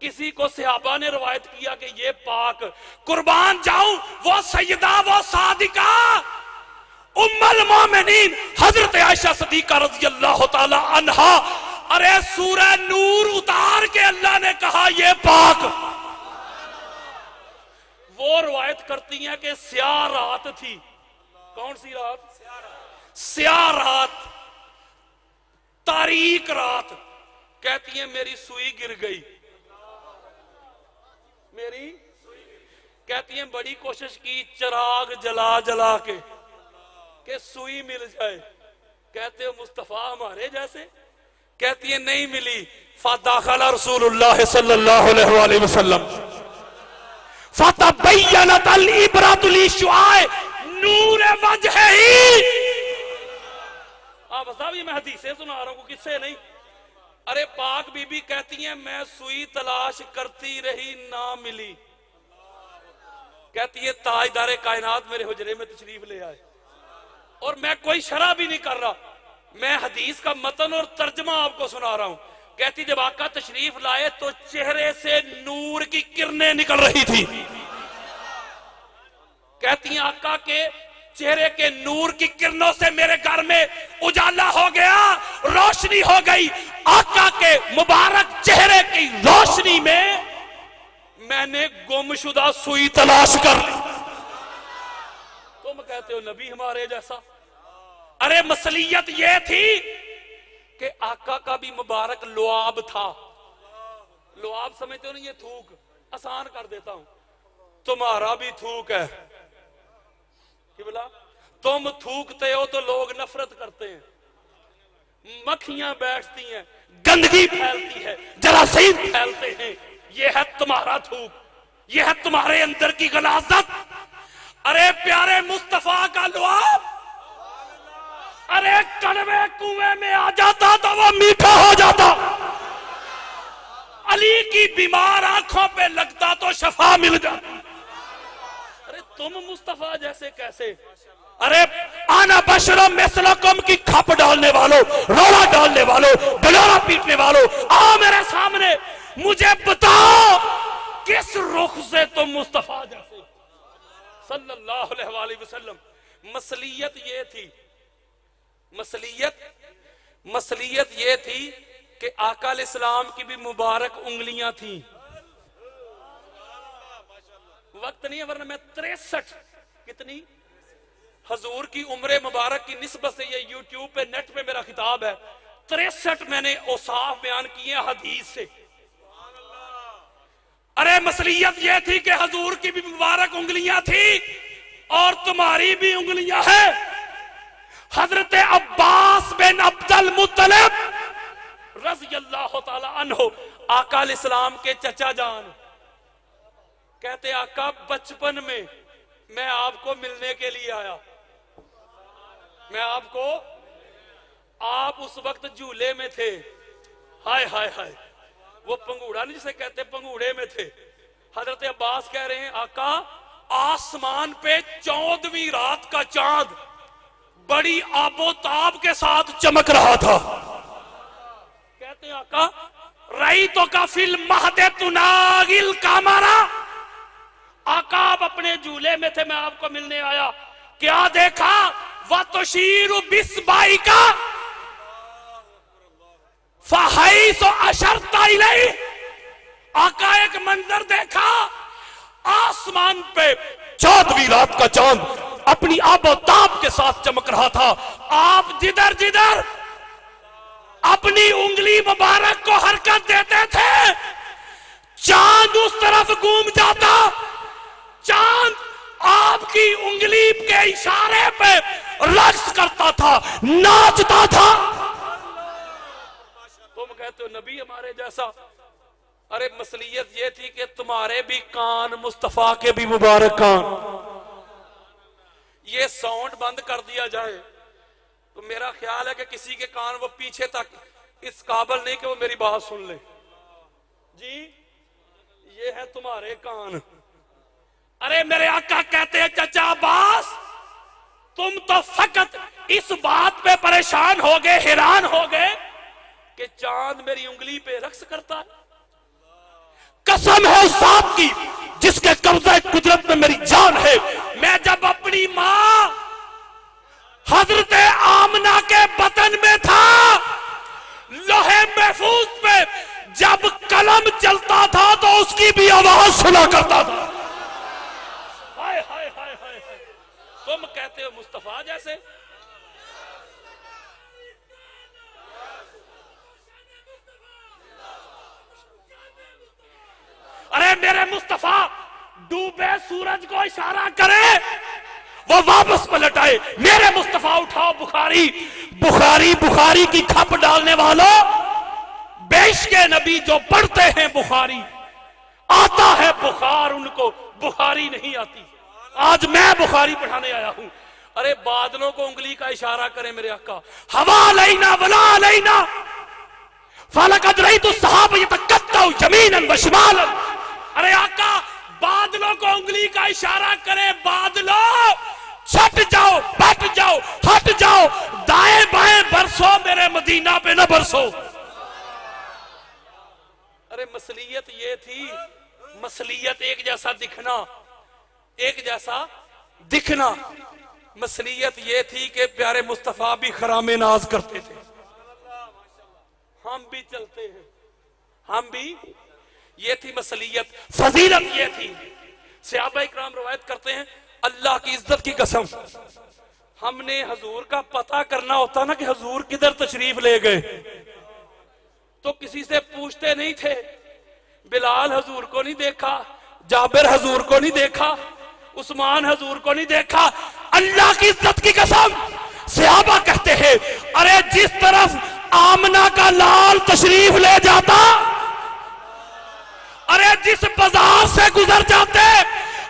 किसी को सहाबा ने रवायत किया कि ये पाक। कुर्बान जाऊं वो सैयदा, वो सादिका उम्मुल मोमिनीन हजरत आयशा सिद्दीका रज़ी अल्लाह ताला अन्हा। अरे सूरह नूर उतार के अल्लाह ने कहा ये पाक। वो रवायत करती हैं कि स्याह रात थी। कौन सी रात? स्याह रात, तारीक रात। कहती है मेरी सुई गिर गई, मेरी कहती है बड़ी कोशिश की चिराग जला जला के सुई मिल जाए। कहते हो मुस्तफा हमारे जैसे? कहती है नहीं मिली। फदाखला रसूलुल्लाह सल्लल्लाहु अलैहि वसल्लम फतबय्यनत अल इब्रतु लिशुआए नूर वजहिही। आप साहब ये मैं हदीसें सुना रहा हूं, किससे नहीं। अरे पाक बीबी कहती हैं मैं सुई तलाश करती रही ना मिली। कहती है ताजदारे कायनात मेरे हुजरे में तशरीफ ले आए। और मैं कोई शरह भी नहीं कर रहा, मैं हदीस का मतन और तर्जमा आपको सुना रहा हूं। कहती जब आका तशरीफ लाए तो चेहरे से नूर की किरणें निकल रही थी। कहती हैं आका के चेहरे के नूर की किरणों से मेरे घर में उजाला हो गया, रोशनी हो गई। आका के मुबारक चेहरे की रोशनी में मैंने गुमशुदा सुई तलाश कर ली। तुम कहते हो नबी हमारे जैसा। अरे मसलियत यह थी कि आका का भी मुबारक लुआब था। लुआब समझते हो ना, ये थूक, आसान कर देता हूं, तुम्हारा भी थूक है। बोला तुम थूकते हो तो लोग नफरत करते हैं, मक्खियां बैठती हैं, गंदगी फैलती है, जरासीम फैलते हैं। यह है तुम्हारा थूक, यह है तुम्हारे अंदर की गलाजत। अरे प्यारे मुस्तफा का लुआब, अरे कड़वे कुएं में आ जाता तो वो मीठा हो जाता। अली की बीमार आंखों पे लगता तो शफा मिल जाती। अरे तुम मुस्तफा जैसे कैसे? अरे आना बशरम मिसलकुम की खप डालने वालों, रोला डालने वालों, डलोरा पीटने वालों, आओ मेरे सामने, मुझे बताओ किस रुख से तुम मुस्तफा जैसे सल्लल्लाहु अलैहि वसल्लम। मसलियत ये थी, मसलियत ये थी कि आका अलैहिस्सलाम की भी मुबारक उंगलियां थी। वक्त नहीं है वरना मैं 63 कितनी हजूर की उम्र मुबारक की निस्बत से ये यूट्यूब पे नेट पे मेरा खिताब है, 63 मैंने औसाफ बयान किए हदीस से। अरे मसलियत ये थी कि हजूर की भी मुबारक उंगलियां थी और तुम्हारी भी उंगलियां हैं। हजरत अब्बास बिन अब्दुल मुत्तलिब रज़ी अल्लाह ताला अन्हु आका अलैहिस्सलाम के चचा जान कहते आका बचपन में मैं आपको मिलने के लिए आया, मैं आपको, आप उस वक्त झूले में थे, हाय हाय हाय, वो पंगूड़ा नहीं जिसे कहते, पंगूड़े में थे। हजरत अब्बास कह रहे हैं आका आसमान पे 14वीं रात का चांद बड़ी आबोताब के साथ चमक रहा था। कहते हैं आका रई तो काफिल महदे तुनागिल कामारा, आका आप अपने झूले में थे, मैं आपको मिलने आया, क्या देखा? वह तो शीरु बिस्बाई का फहाई सो अशरता इलई, आका एक मंजर देखा, आसमान पे 14वीं रात का चांद अपनी आबोताब के साथ चमक रहा था। आप जिधर जिधर अपनी उंगली मुबारक को हरकत देते थे, चांद उस तरफ घूम जाता। चांद आपकी उंगली के इशारे पे रक्स करता था, नाचता था। तुम कहते हो नबी हमारे जैसा, अरे मसलियत ये थी कि तुम्हारे भी कान मुस्तफा के भी मुबारक कान, ये साउंड बंद कर दिया जाए तो मेरा ख्याल है कि किसी के कान वो पीछे तक इस काबिल नहीं कि वो मेरी बात सुन ले। जी ये है तुम्हारे कान। अरे मेरे आका कहते हैं चचा अब्बास तुम तो फकत इस बात पे परेशान हो गए, हैरान हो गए कि चांद मेरी उंगली पे रक्स करता है। कसम है उस साथ की जिसके कब्जे कुदरत में मेरी जान है, मैं जब अपनी मां हजरत आमना के बतन में था, लोहे महफूज पे जब कलम चलता था तो उसकी भी आवाज सुना करता था। हाय हाय हाय हाय, तुम कहते हो मुस्तफा जैसे, अरे मेरे मुस्तफा डूबे सूरज को इशारा करे वो वापस पलट आए। मेरे मुस्तफा उठाओ बुखारी, बुखारी बुखारी की खप डालने वालों, बेश के नबी जो पढ़ते हैं बुखारी, आता है बुखार उनको, बुखारी नहीं आती। आज मैं बुखारी पढ़ाने आया हूं। अरे बादलों को उंगली का इशारा करें मेरे आका, हवा अलैना वला अलैना फलकद रअयतु सहाब यतकत्तउ यमीनन व शिमालन। अरे आका बादलों को उंगली का इशारा करे, बादलों छट जाओ, बट जाओ, हट जाओ, दाएं बाएं बरसो, मेरे मदीना पे न बरसो। अरे मसलियत ये थी, मसलियत एक जैसा दिखना, एक जैसा दिखना। मसलियत ये थी कि प्यारे मुस्तफा भी खरामे नाज करते थे, हम भी चलते हैं, हम भी, ये थी मसलियत। फजीलत ये थी, सहाबा इकराम रवायत करते हैं अल्लाह की इज्जत की कसम, हमने हजूर का पता करना होता ना कि हजूर किधर तशरीफ ले गए, तो किसी से पूछते नहीं थे। बिलाल हजूर को नहीं देखा, जाबिर हजूर को नहीं देखा, उस्मान हजूर को नहीं देखा। अल्लाह की इज्जत की कसम सहाबा कहते हैं अरे जिस तरफ आमना का लाल तशरीफ ले जाता, अरे जिस बाजार से गुजर जाते,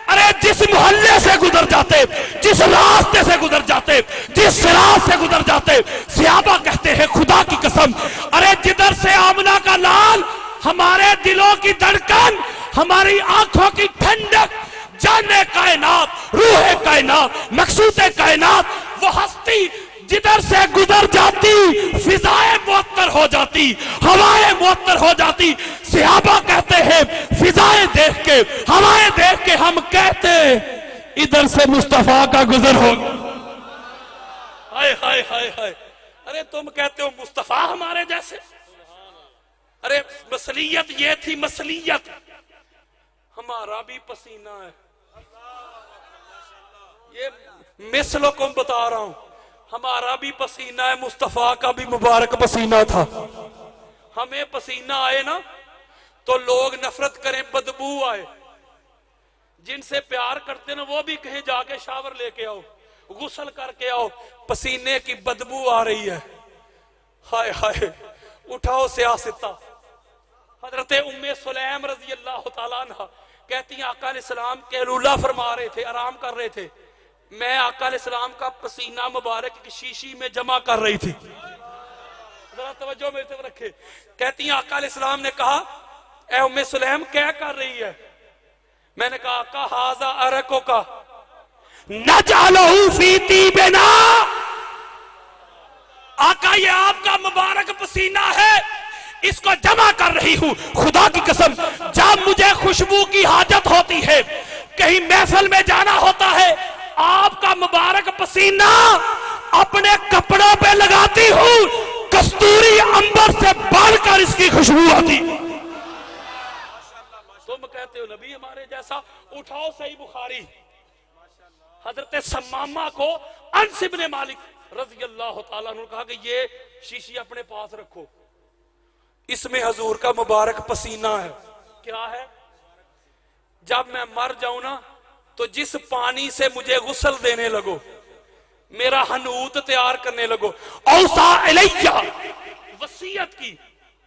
अरे जिस मोहल्ले से गुजर जाते, जिस रास्ते से गुजर जाते, जिस सिरात से गुजर जाते, सहाबा कहते हैं खुदा की कसम अरे जिधर से आमना का लाल, हमारे दिलों की धड़कन, हमारी आंखों की ठंडक, जाने कायनात, रूहे कायनात, मकसूदे कायनात, वो हस्ती जिधर से गुजर जाती फिजाएं मुअत्तर हो जाती, हवाएं मुअत्तर हो जाती। सहाबा कहते हैं फिजाएं देख के, हवाएं देख के हम कहते इधर से मुस्तफा का गुजर हो। हाय हाय हाय हाय, अरे तुम कहते हो मुस्तफा हमारे जैसे। अरे मसलियत ये थी, मसलियत हमारा भी पसीना है, ये मिसलों को बता रहा हूं, हमारा भी पसीना है, मुस्तफा का भी मुबारक पसीना था। हमें पसीना आए ना तो लोग नफरत करें, बदबू आए, जिनसे प्यार करते ना वो भी कहीं जाके शावर लेके आओ, गुस्ल करके आओ, पसीने की बदबू आ रही है। हाय हाय, उठाओ सियासता। हजरत उम्मे सुलैम रजी अल्लाह तआला अन्हा कहती हैं आका ने सलाम कहलूला फरमा रहे थे, आराम कर रहे थे, मैं आका अलैहिस्सलाम का पसीना मुबारक की शीशी में जमा कर रही थी, जरा तवज्जो मेरे तरफ रखे। कहती हैं आका अलैहिस्सलाम ने कहा, ए उम्मे सुलैम क्या कर रही है? मैंने कहा आका हाजा अरको का नजालहू फी तीबिना, आका ये आपका मुबारक पसीना है, इसको जमा कर रही हूं। खुदा की कसम, जब मुझे खुशबू की हाजत होती है, कहीं महफिल में जाना होता है, आपका मुबारक पसीना अपने कपड़ों पे लगाती हूं, कस्तूरी अंबर से बढ़कर इसकी खुशबू आती। तुम कहते हो नबी हमारे जैसा, उठाओ सही बुखारी, हजरत सम्मामा को अनस इब्ने मालिक रज़ी अल्लाह तआला ने कहा कि ये शीशी अपने पास रखो, इसमें हजूर का मुबारक पसीना है। क्या है? जब मैं मर जाऊं ना, तो जिस पानी से मुझे गुस्ल देने लगो, मेरा हनूत तैयार करने लगो, औसा इलैया, वसीयत की,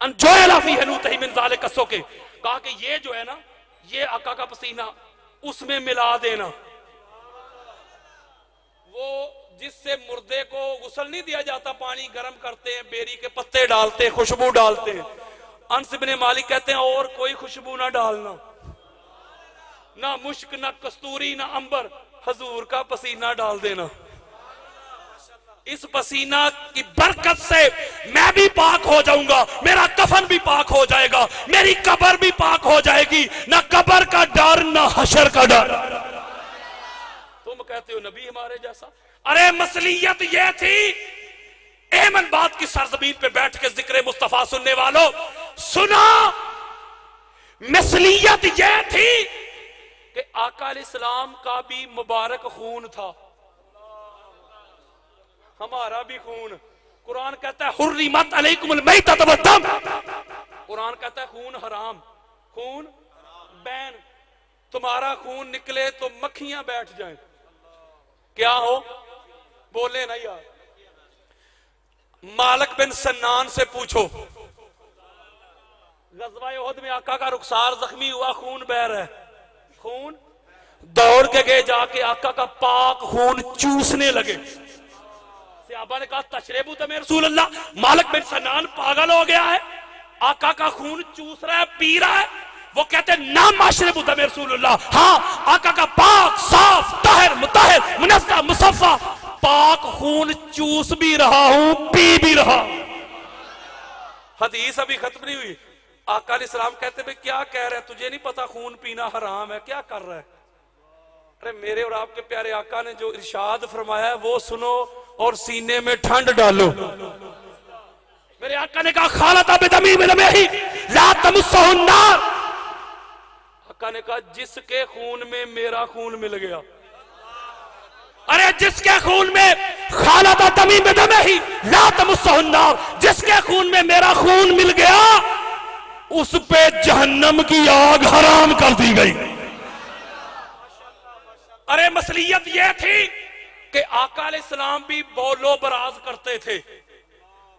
अनजोला फी हनूतही मिन ज़ालिक कसो के, कहा कि ये जो है ना, ये आका का पसीना उसमें मिला देना। वो जिससे मुर्दे को गुस्ल नहीं दिया जाता, पानी गर्म करते हैं, बेरी के पत्ते डालते हैं, खुशबू डालते हैं। अनस इब्ने मालिक कहते हैं और कोई खुशबू ना डालना, ना मुश्क, ना कस्तूरी, ना अंबर, हजूर का पसीना डाल देना। इस पसीना की बरकत से मैं भी पाक हो जाऊंगा, मेरा कफन भी पाक हो जाएगा, मेरी कब्र भी पाक हो जाएगी, ना कब्र का डर ना हशर का डर। तुम कहते हो नबी हमारे जैसा। अरे मसलियत यह थी, अहमदाबाद की सरजमीन पे बैठ के जिक्र मुस्तफा सुनने वालों सुना, मसलियत यह थी कि आका अलैहिस्सलाम का भी मुबारक खून था, हमारा भी खून। कुरान कहता है हुर्रिमत अलैकुमुल मैतत वद्दम, कुरान कहता है खून हराम, खून बैन, तुम्हारा खून निकले तो मक्खियां बैठ जाएं, क्या हो? बोले ना यार। मालिक बिन सन्नान से पूछो, गज़वा उहद में आका का रुखसार जख्मी हुआ, खून बह रहा है, खून, दौड़ के गए, जाके आका का पाक खून चूसने लगे। सहाबा ने कहा तशरेबू तमे रसूल अल्लाह, मालिक बिन सन्नान पागल हो गया है, आका का खून चूस रहा है, पी रहा है। वो कहते हैं ना माशरेबू तमे रसूल अल्लाह, हाँ आका का पाक साफ ताहिर मुताहिर मुनज़्ज़ह मुसफ़्फ़ा पाक खून चूस भी रहा हूं, पी भी रहा। हदीस अभी खत्म नहीं हुई। आका अलैहिस्सलाम कहते हैं क्या कह रहे हैं, तुझे नहीं पता खून पीना हराम है, क्या कर रहा है? अरे मेरे और आपके प्यारे आका ने जो इरशाद फरमाया है वो सुनो और सीने में ठंड डालो। मेरे आका ने कहा खालता बिदमी बिदमी ला तमस्सहु अन्नार, आका ने कहा जिसके खून में मेरा खून मिल गया, अरे जिसके खून में खालता तमी बिदमी ला तमस्सहु अन्नार, जिसके खून में मेरा खून मिल गया उस पे जहन्नम की आग हराम कर दी गई। अरे मसलियत यह थी कि आका अलैहिस्सलाम भी बोलो बराज करते थे।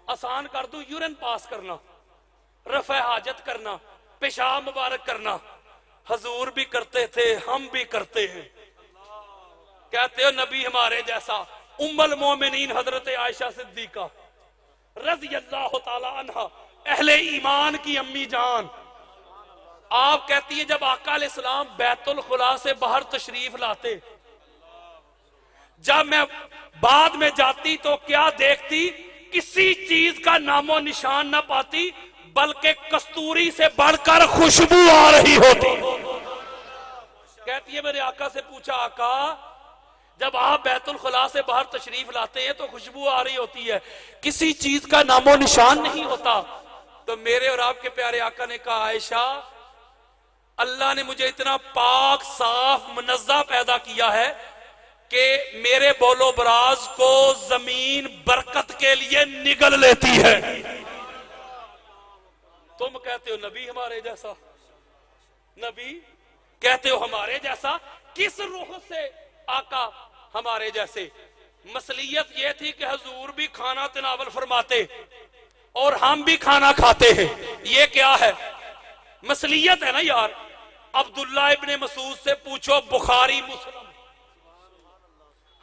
आसान कर दूं, यूरिन पास करना, रफ़े हाजत करना, पेशाब मुबारक करना, हजूर भी करते थे, हम भी करते हैं। कहते हो नबी हमारे जैसा। उम्मुल मोमिनीन हजरत आयशा सिद्दीका रज़ी अल्लाह ताला अन्हा, अहले ईमान की अम्मी जान, आप कहती है जब आका अलैहिस्सलाम बैतुल खुला से बाहर तशरीफ लाते, जब मैं बाद में जाती तो क्या देखती, किसी चीज का नामो निशान ना पाती, बल्कि कस्तूरी से बढ़कर खुशबू आ रही होती। कहती है मेरे आका से पूछा, आका जब आप बैतुल खुला से बाहर तशरीफ लाते हैं तो खुशबू आ रही होती है, किसी चीज का नामो निशान नहीं होता। तो मेरे और आपके प्यारे आका ने कहा, आयशा अल्लाह ने मुझे इतना पाक साफ मुनज़्ज़ह पैदा किया है कि मेरे बोलो बराज को जमीन बरकत के लिए निगल लेती है। तुम कहते हो नबी हमारे जैसा, नबी कहते हो हमारे जैसा, किस रूह से आका हमारे जैसे। मसलियत यह थी कि हुजूर भी खाना तनावल फरमाते और हम भी खाना खाते हैं। ये क्या है? मसलियत है ना यार। अब्दुल्ला इब्ने मसूद से पूछो, बुखारी मुस्लिम,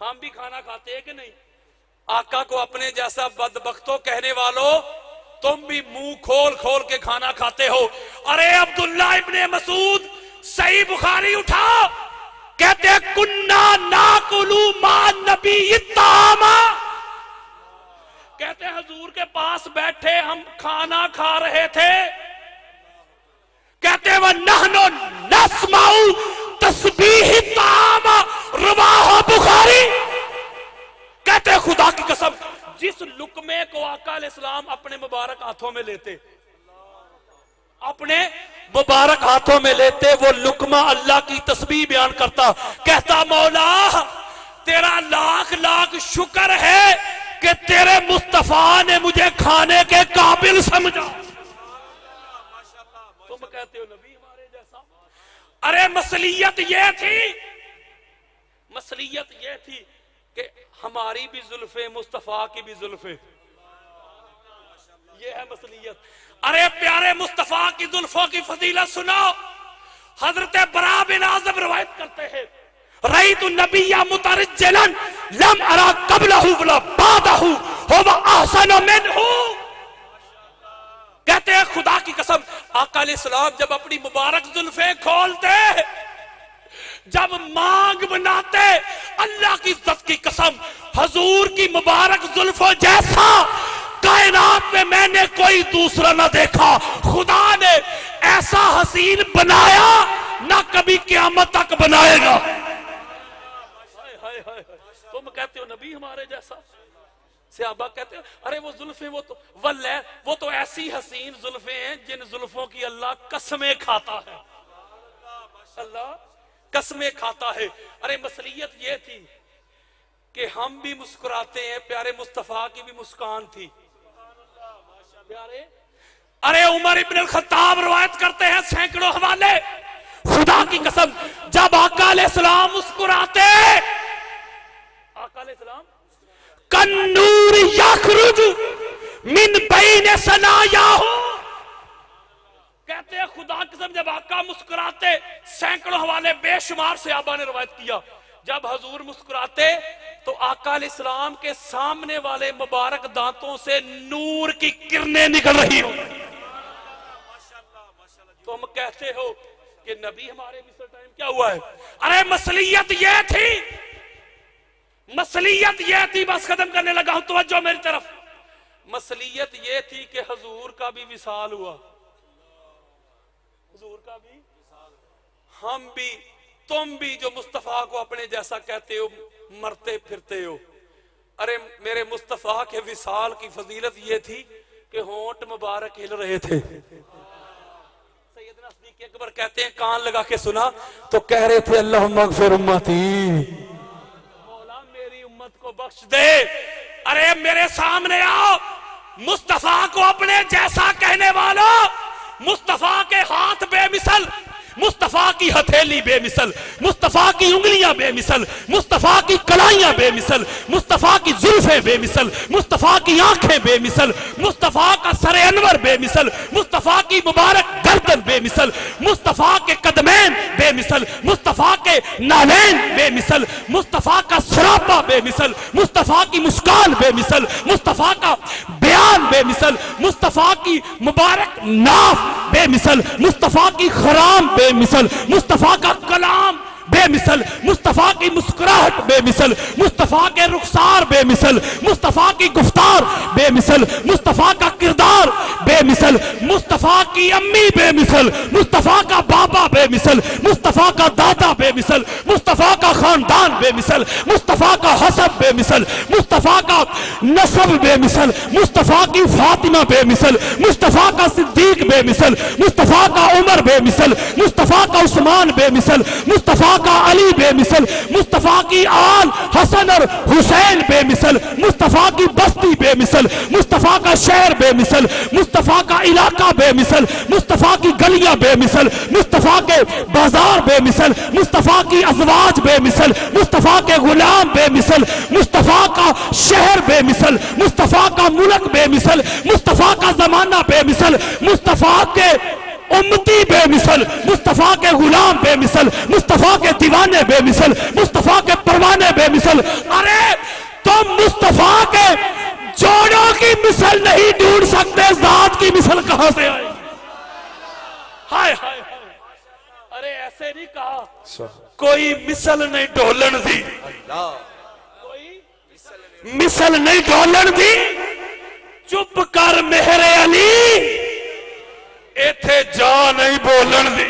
हम भी खाना खाते हैं कि नहीं? आका को अपने जैसा बदबख्तों कहने वालों, तुम भी मुंह खोल खोल के खाना खाते हो। अरे अब्दुल्ला इब्ने मसूद सही बुखारी उठाओ, कहते कुन्ना नाकुलू मान नबी तामा, कहते हुजूर के पास बैठे हम खाना खा रहे थे, कहते वह नहनो नस्माउ तस्बीह तामा रवाह बुखारी, कहते खुदा की कसम जिस लुकमे को आका अलैहिस्सलाम अपने मुबारक हाथों में लेते, अपने मुबारक हाथों में लेते, वो लुकमा अल्लाह की तस्बीह बयान करता, कहता मौला तेरा लाख लाख शुक्र है कि तेरे मुस्तफा ने मुझे खाने के काबिल समझा। तुम कहते हो नबी हमारे जैसा। अरे मसलियत ये थी, मसलियत ये थी कि हमारी भी जुल्फे मुस्तफा की भी जुल्फे, ये है मसलियत। अरे प्यारे मुस्तफा की जुल्फों की फजीलत सुनाओ। हजरत बरा बिन आज़िब रवायत करते हैं, रईतु नबिय्या मुतरज्जिलन लम अरा क़ब्लहु वला बादहु हुवा अहसनु मिनहु, कहते हैं खुदा की कसम आका अलैहिस्सलाम जब अपनी मुबारक जुल्फे खोलते, जब मांग बनाते, अल्लाह की इज्जत की कसम हुजूर की मुबारक जुल्फों जैसा कायनात में मैंने कोई दूसरा ना देखा। खुदा ने ऐसा हसीन बनाया ना कभी क़यामत तक बनाएगा। तुम कहते हो नबी हमारे जैसा। सहाबा कहते हैं अरे वो जुल्फे वो तो ऐसी हसीन जुल्फे हैं जिन जुल्फों की अल्लाह कसमें खाता है, अल्लाह कसमें खाता है। अरे मसलियत ये थी कि हम भी मुस्कुराते हैं, प्यारे मुस्तफा की भी मुस्कान थी प्यारे। अरे उमर इब्न अल-खत्ताब रवायत करते हैं सैकड़ों हवाले, खुदा की कसम जब आका अलैहिस्सलाम मुस्कुराते, आका अलैहिस्सलाम कन्नूर यखरुजु मिन बैन सनायाहु, कहते हैं खुदा की कसम जब आका मुस्कुराते, सैकड़ों हवाले बेशुमार सहाबा ने रवायत किया, जब हुजूर मुस्कुराते तो आका अलैहिस्सलाम के सामने वाले मुबारक दांतों से नूर की किरणें निकल रही हो। तुम कहते हो कि नबी हमारे मिस्र टाइम क्या हुआ है? अरे मसलियत ये थी, मसलियत ये थी, बस खत्म करने लगा हूं, तवज्जो मेरी तरफ। मसलियत ये थी कि हुजूर का भी विसाल हुआ, हुजूर का भी, हम भी, तुम भी जो मुस्तफा को अपने जैसा कहते हो मरते फिरते हो। अरे मेरे मुस्तफा के विसाल की फजीलत ये थी कि होंठ मुबारक हिल रहे थे। सैयदना सिद्दीक़ अकबर कहते हैं कान लगा के सुना तो कह रहे थे अल्लाहुम्मा अग़फ़िर उम्मती, मौला मेरी उम्मत को बख्श दे। अरे मेरे सामने आओ, मुस्तफा को अपने जैसा कहने वालों, मुस्तफा के हाथ बेमिसल, मुस्तफा की हथेली बेमिसल, मुस्तफा की उंगलियां बेमिसल, मुस्तफा की कलाइयां बेमिसल, मुस्तफा की जुल्फे बेमिसल, मुस्तफा की आंखें बेमिसल, मुस्तफा का सरे अनवर बेमिसल, मुस्तफा की मुबारक गर्दन बेमिसल, मुस्तफा के कदमैन बेमिसल, मुस्तफा के नालैन बेमिसल, मुस्तफा का सरापा बेमिसल, मुस्तफा की मुस्कान बेमिसल, मुस्तफा का बयान बेमिसल, मुस्तफा की मुबारक नाफ बेमिसल, मुस्तफा की खराम बेमिसल, मुस्तफा का कलाम बेमिसल, मुस्तफा की मुस्कुराहट बेमिसल, मुस्तफा के रुखसार बेमिसल, मुस्तफा की गुफ्तार बेमिसल, मुस्तफा का किरदार बेमिसल, मुस्तफा की अम्मी बेमिसल, मुस्तफा का बाबा बेमिसल, मुस्तफा का दादा बेमिसल, मुस्तफा का खानदान बेमिसल, मुस्तफा का हसब बेमिसल, मुस्तफा का नसब बेमिसल, मुस्तफा की फातिमा बेमिसल, मुस्तफा का सिद्दीक बेमिसल, मुस्तफा का उमर बेमिसल, मुस्तफा का उस्मान बेमिसल, मुस्तफा का अली बेमिसल, मुस्तफा की आल हसन और हुसैन बेमिसल, मुस्तफा की बस्ती बेमिसल, मुस्तफा का शहर बेमिसल, मुस्तफा का इलाका बेमिसल, मुस्तफा की गलियां बेमिसल, मुस्तफा के बाजार बेमिसल, मुस्तफा की अज़वाज बेमिसल, मुस्तफा के गुलाम बेमिसल, मुस्तफा का शहर बेमिसल, मुस्तफा का मुल्क बेमिसल, मुस्तफा का जमाना बेमिसल, मुस्तफा के उम्मती बेमिसल, मुस्तफा के गुलाम बेमिसल, मुस्तफा के दीवाने बेमिसल, मुस्तफा के परवाने बेमिसल, कहां से आएगी? हाय हाय हाय, अरे ऐसे नहीं कहा, कोई मिसल नहीं ढोलन दी, कोई मिसल नहीं ढोलन दी, चुप कर मेरे अली, इथे जा नहीं बोलन दी।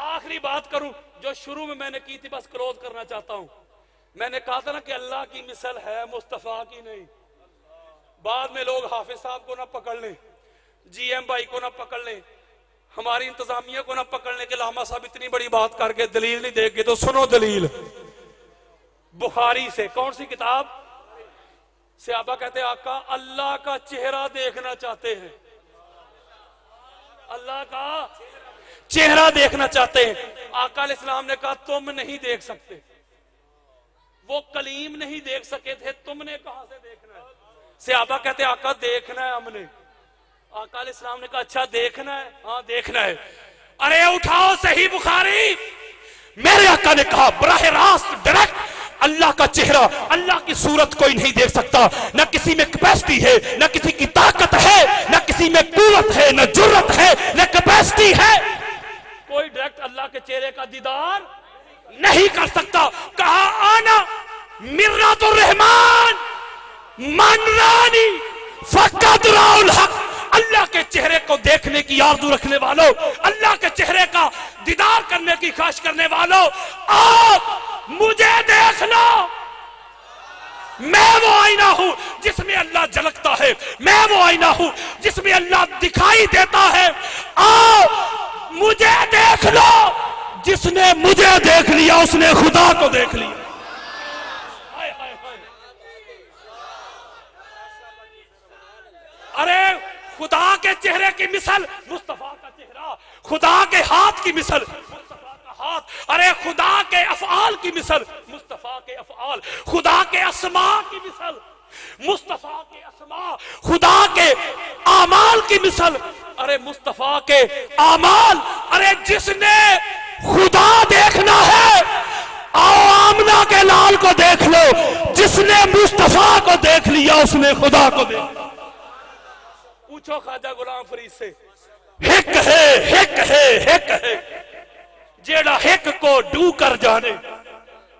आखिरी बात करूं जो शुरू में मैंने की थी, बस क्लोज करना चाहता हूं। मैंने कहा था ना कि अल्लाह की मिसल है, मुस्तफा की नहीं। बाद में लोग हाफिज साहब को ना पकड़ लें, जीएम भाई को ना पकड़ लें, हमारी इंतजामिया को ना पकड़ लें कि लामा साहब इतनी बड़ी बात करके दलील नहीं देंगे। तो सुनो दलील बुखारी से, कौन सी किताब? सहाबा कहते हैं आका अल्लाह का चेहरा देखना चाहते हैं, अल्लाह का चेहरा देखना चाहते हैं। आका अलैहिस्सलाम ने कहा तुम नहीं देख सकते, वो कलीम नहीं देख सके थे, तुमने कहां से देखना है? सहाबा कहते हैं आका देखना है हमने। आका अलैहिस्सलाम ने कहा अच्छा देखना है, हाँ देखना है। अरे उठाओ सही बुखारी, मेरे आका ने कहा बराह रास्त डायरेक्ट अल्लाह का चेहरा, अल्लाह की सूरत कोई नहीं देख सकता, न किसी में कैपेसिटी है, न किसी की ताकत है, न किसी में कुव्वत है, न जुर्रत है, न कैपेसिटी है, कोई डायरेक्ट अल्लाह के चेहरे का दीदार नहीं कर सकता। कहा आना मिर्रातुर रहमान मनरानी फकत राउल हक, अल्लाह के चेहरे को देखने की आरज़ू रखने वालों, अल्लाह के चेहरे का दीदार करने की ख्वाहिश करने वालों, आप मुझे देख लो, मैं वो आईना हूं जिसमें अल्लाह झलकता है, मैं वो आईना हूं जिसमें अल्लाह दिखाई देता है। आओ मुझे देख लो, जिसने मुझे देख लिया उसने खुदा को देख लिया। अरे खुदा के चेहरे की मिसल मुस्तफा का चेहरा, खुदा के हाथ की मिसल मुस्तफा का हाथ, अरे खुदा के अफ़आल की मिसल मुस्तफा के अफ़आल, खुदा के अस्मा की मिसल मुस्तफा के अस्मा, खुदा के आमाल की मिसल, अरे मुस्तफा के आमाल। अरे जिसने खुदा देखना है आओ आमना के लाल को देख लो, जिसने मुस्तफा को देख लिया उसने खुदा को देख लिया। पूछो ख्वाजा गुलाम फरीद से, हिक है हिक है हिक है, जेड़ा हिक को डू कर जाने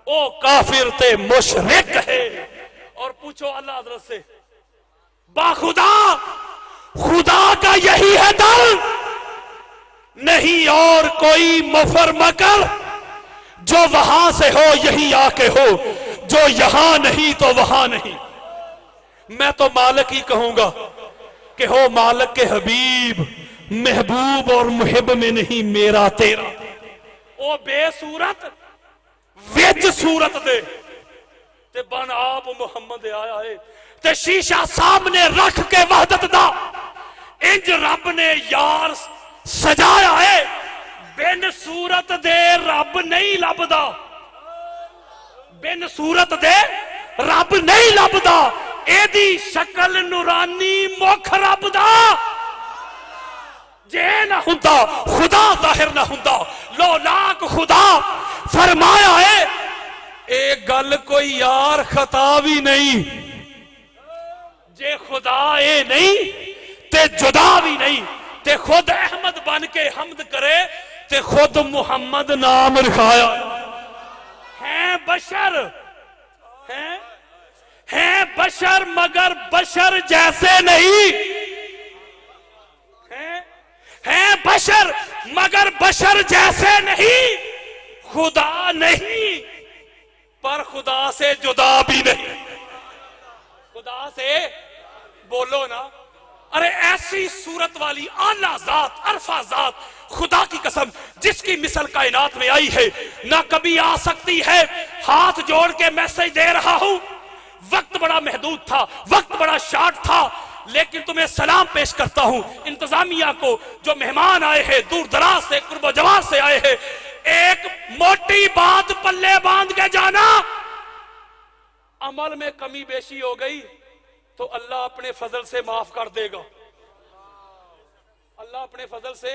ओ काफिर ते मुशरिक है। और पूछो अल्लाह हज़रत से, बाखुदा खुदा का यही है दल, नहीं और कोई मफर मकर, जो वहां से हो यही आके हो, जो यहां नहीं तो वहां नहीं। मैं तो मालिक ही कहूंगा कि हो मालिक के हबीब, महबूब और मुहिब में नहीं मेरा तेरा। ओ बेसूरत विच सूरत दे ते बन आप मुहम्मद आया है, ते शीशा सामने रख के वहदत दा इंज रब ने यार सजाया है, बिन सूरत दे रब नहीं लभदा, बिन सूरत दे रब नहीं लभदा, एदी शक्ल नूरानी मुख रब दा, जे ना हुंदा खुदा जाहिर ना हुंदा, लो लाख खुदा फरमाया है। एक गल कोई यार खता भी नहीं, जे खुदा ए नहीं ते जुदा भी नहीं, ते खुद अहमद बन के हमद करे ते खुद मुहम्मद नाम रखाया है। बशर है बशर मगर बशर जैसे नहीं, है बशर मगर बशर जैसे नहीं, खुदा नहीं पर खुदा से जुदा भी नहीं, खुदा से बोलो ना। अरे ऐसी सूरत वाली आला जात अरफा जात, खुदा की कसम जिसकी मिसल कायनात में आई है ना कभी आ सकती है। हाथ जोड़ के मैसेज दे रहा हूं, वक्त बड़ा महदूद था, वक्त बड़ा शार्ट था, लेकिन तुम्हें सलाम पेश करता हूं इंतजामिया को, जो मेहमान आए हैं दूर दराज से, कुर्ब जवाब से आए हैं। एक मोटी बात पल्ले बांध के जाना, अमल में कमी बेशी हो गई तो अल्लाह अपने फजल से माफ कर देगा, अल्लाह अपने फजल से।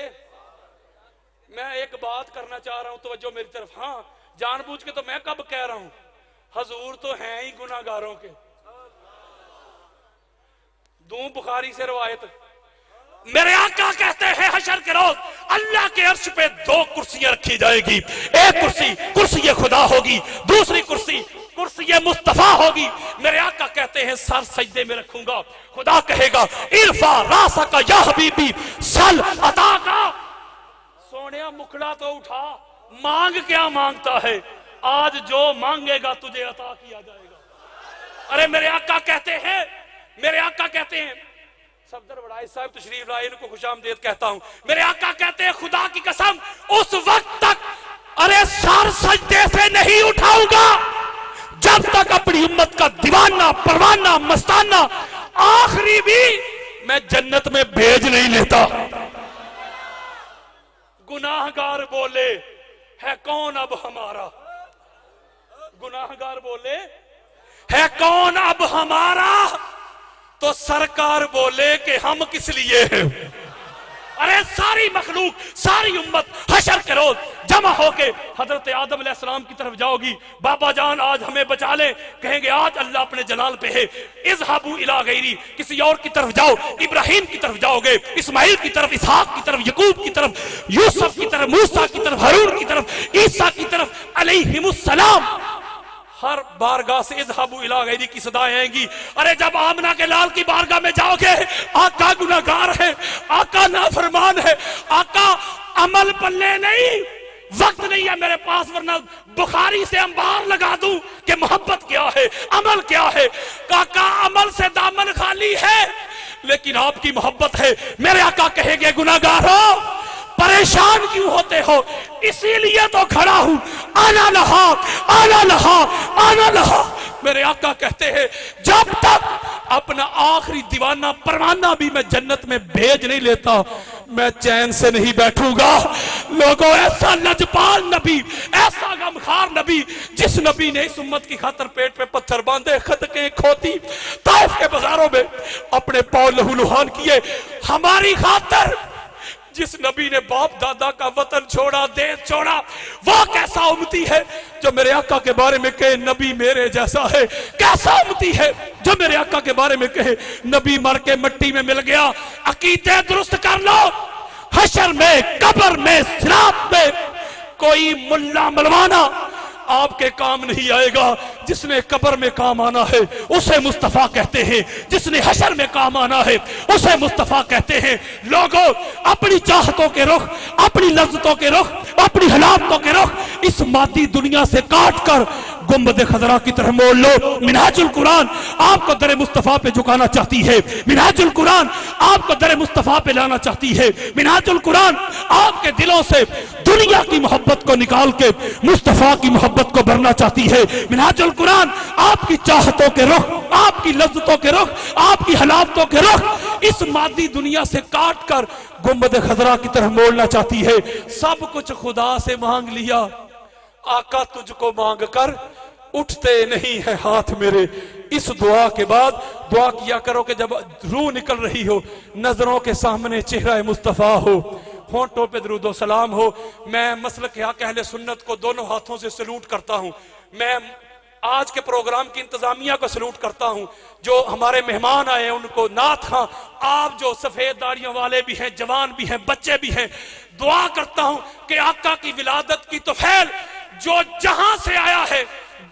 मैं एक बात करना चाह रहा हूं, तवज्जो मेरी तरफ। हाँ जानबूझ के तो मैं कब कह रहा हूं, हजूर तो हैं ही गुनाहगारों के। दूं बुखारी से रवायत, मेरे आका कहते हैं हशर के रोज अल्लाह के अर्श पे 2 कुर्सियां रखी जाएगी। एक कुर्सी कुर्सी खुदा होगी, दूसरी कुर्सी कुर्सी मुस्तफा होगी। मेरे आका कहते हैं सर सजदे में रखूंगा, खुदा कहेगा इरफा रासा का या हबीबी सल अता का। सोनिया मुखड़ा तो उठा, मांग क्या मांगता है, आज जो मांगेगा तुझे अता किया जाएगा। अरे मेरे आका कहते हैं, मेरे आका कहते हैं, सफदर बड़ाई साहब तशरीफ लाए, इनको खुशामदीद कहता हूं। मेरे आका कहते हैं खुदा की कसम उस वक्त तक अरे सर सजदे से नहीं उठाऊंगा जब तक अपनी उम्मत का दीवाना परवाना मस्ताना आखिरी भी मैं जन्नत में भेज नहीं लेता। गुनाहगार बोले है कौन अब हमारा, गुनाहगार बोले है कौन अब हमारा, तो सरकार बोले कि हम किस लिए हैं। अरे सारी मखलूक सारी उम्मत हशर के रोज जमा होके हजरत आदम अलैहिस्सलाम की तरफ जाओगी, बाबा जान आज हमें बचा ले, कहेंगे आज अल्लाह अपने जलाल पे है, इज़हाबू इला गैरी, किसी और की तरफ जाओ, इब्राहिम की तरफ जाओगे, इस्माइल की तरफ, इसहाक की तरफ, यकूब की तरफ, यूसुफ की तरफ, मूसा की तरफ, हारून की तरफ, ईसा की तरफ अलैहिमुस्सलाम। हर बारगाह से इज़हाबू इला गैरी की सदाएं आएंगी। अरे जब आमना के लाल की बारगाह में जाओगे, आका गुनाहगार है, आका नाफरमान है, आका अमल पल्ले नहीं, वक्त नहीं है मेरे पास, वरना बुखारी से अंबार लगा दूं कि मोहब्बत क्या है, अमल क्या है। काका अमल से दामन खाली है लेकिन आपकी मोहब्बत है। मेरे आका कहेंगे गुनाहगार हो, परेशान क्यों होते हो, इसीलिए तो खड़ा हूं, आना लहा आना लहा आना लहा। मेरे आका कहते हैं जब तक अपना आखिरी दीवाना परवाना भी मैं जन्नत में भेज नहीं लेता मैं चैन से नहीं बैठूंगा। लोगों ऐसा लजपाल नबी, ऐसा गमखार नबी, जिस नबी ने इस उम्मत की खातर पेट पे पत्थर बांधे, खदके खोती, ताइफ के बाजारों में अपने पांव लहूलुहान किए हमारी खातर, जिस नबी ने बाप दादा का वतन छोड़ा, देश छोड़ा, वो कैसा उम्मती है जो मेरे आका के बारे में कहे नबी मेरे जैसा है। कैसा उम्मती है जो मेरे आका के बारे में कहे नबी मर के मिट्टी में मिल गया। अकीदे दुरुस्त कर लो, हशर में, कब्र में, सिरात में कोई मुल्ला मलवाना आपके काम नहीं आएगा। जिसने कब्र में काम आना है उसे मुस्तफा कहते हैं, जिसने हशर में काम आना है उसे मुस्तफा कहते हैं। लोगों अपनी चाहतों के रुख, अपनी लज्जतों के रुख, अपनी हलाकतों के रुख इस मादी दुनिया से काट कर गुंबद खजरा की तरह मोड़ लो। मिनहाजुल कुरान आपको दर मुस्तफा पे झुकाना चाहती है, मिनहाजुल कुरान आपको दर मुस्तफा पे लाना चाहती है, मिनहाजुल कुरान आपके दिलों से दुनिया की मोहब्बत को निकाल के मुस्तफा की मोहब्बत को भरना चाहती है। मिनहाजुल कुरान आपकी चाहतों के रुख, आपकी लज्जतों के रुख, आपकी हलाकतों के रुख इस मादी दुनिया से काट कर गुंबद खजरा की तरह मोड़ना चाहती है। सब कुछ खुदा से मांग लिया, आका तुझको मांग कर उठते नहीं है हाथ मेरे। इस दुआ के बाद दुआ किया करो कि जब रूह निकल रही हो, नजरों के सामने चेहरा मुस्तफा हो, होंठों पे दरूदो सलाम हो। मैं मसलक हक अहले सुन्नत को दोनों हाथों से सलूट करता हूं। मैं आज के प्रोग्राम की इंतजामिया को सलूट करता हूं, जो हमारे मेहमान आए उनको, नाथ खां आप जो सफेद दाढ़ियों वाले भी हैं, जवान भी हैं, बच्चे भी हैं, दुआ करता हूं कि आका की विलादत की तोफैल जो जहां से आया है,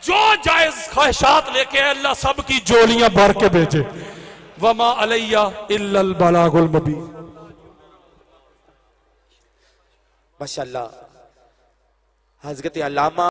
जो जायज ख्वाहिशात लेके अल्लाह सब की जोलियां भर के भेजे। वमा अलैया इल्लल बलागुल मुबीन। माशाअल्लाह हज़रत अल्लामा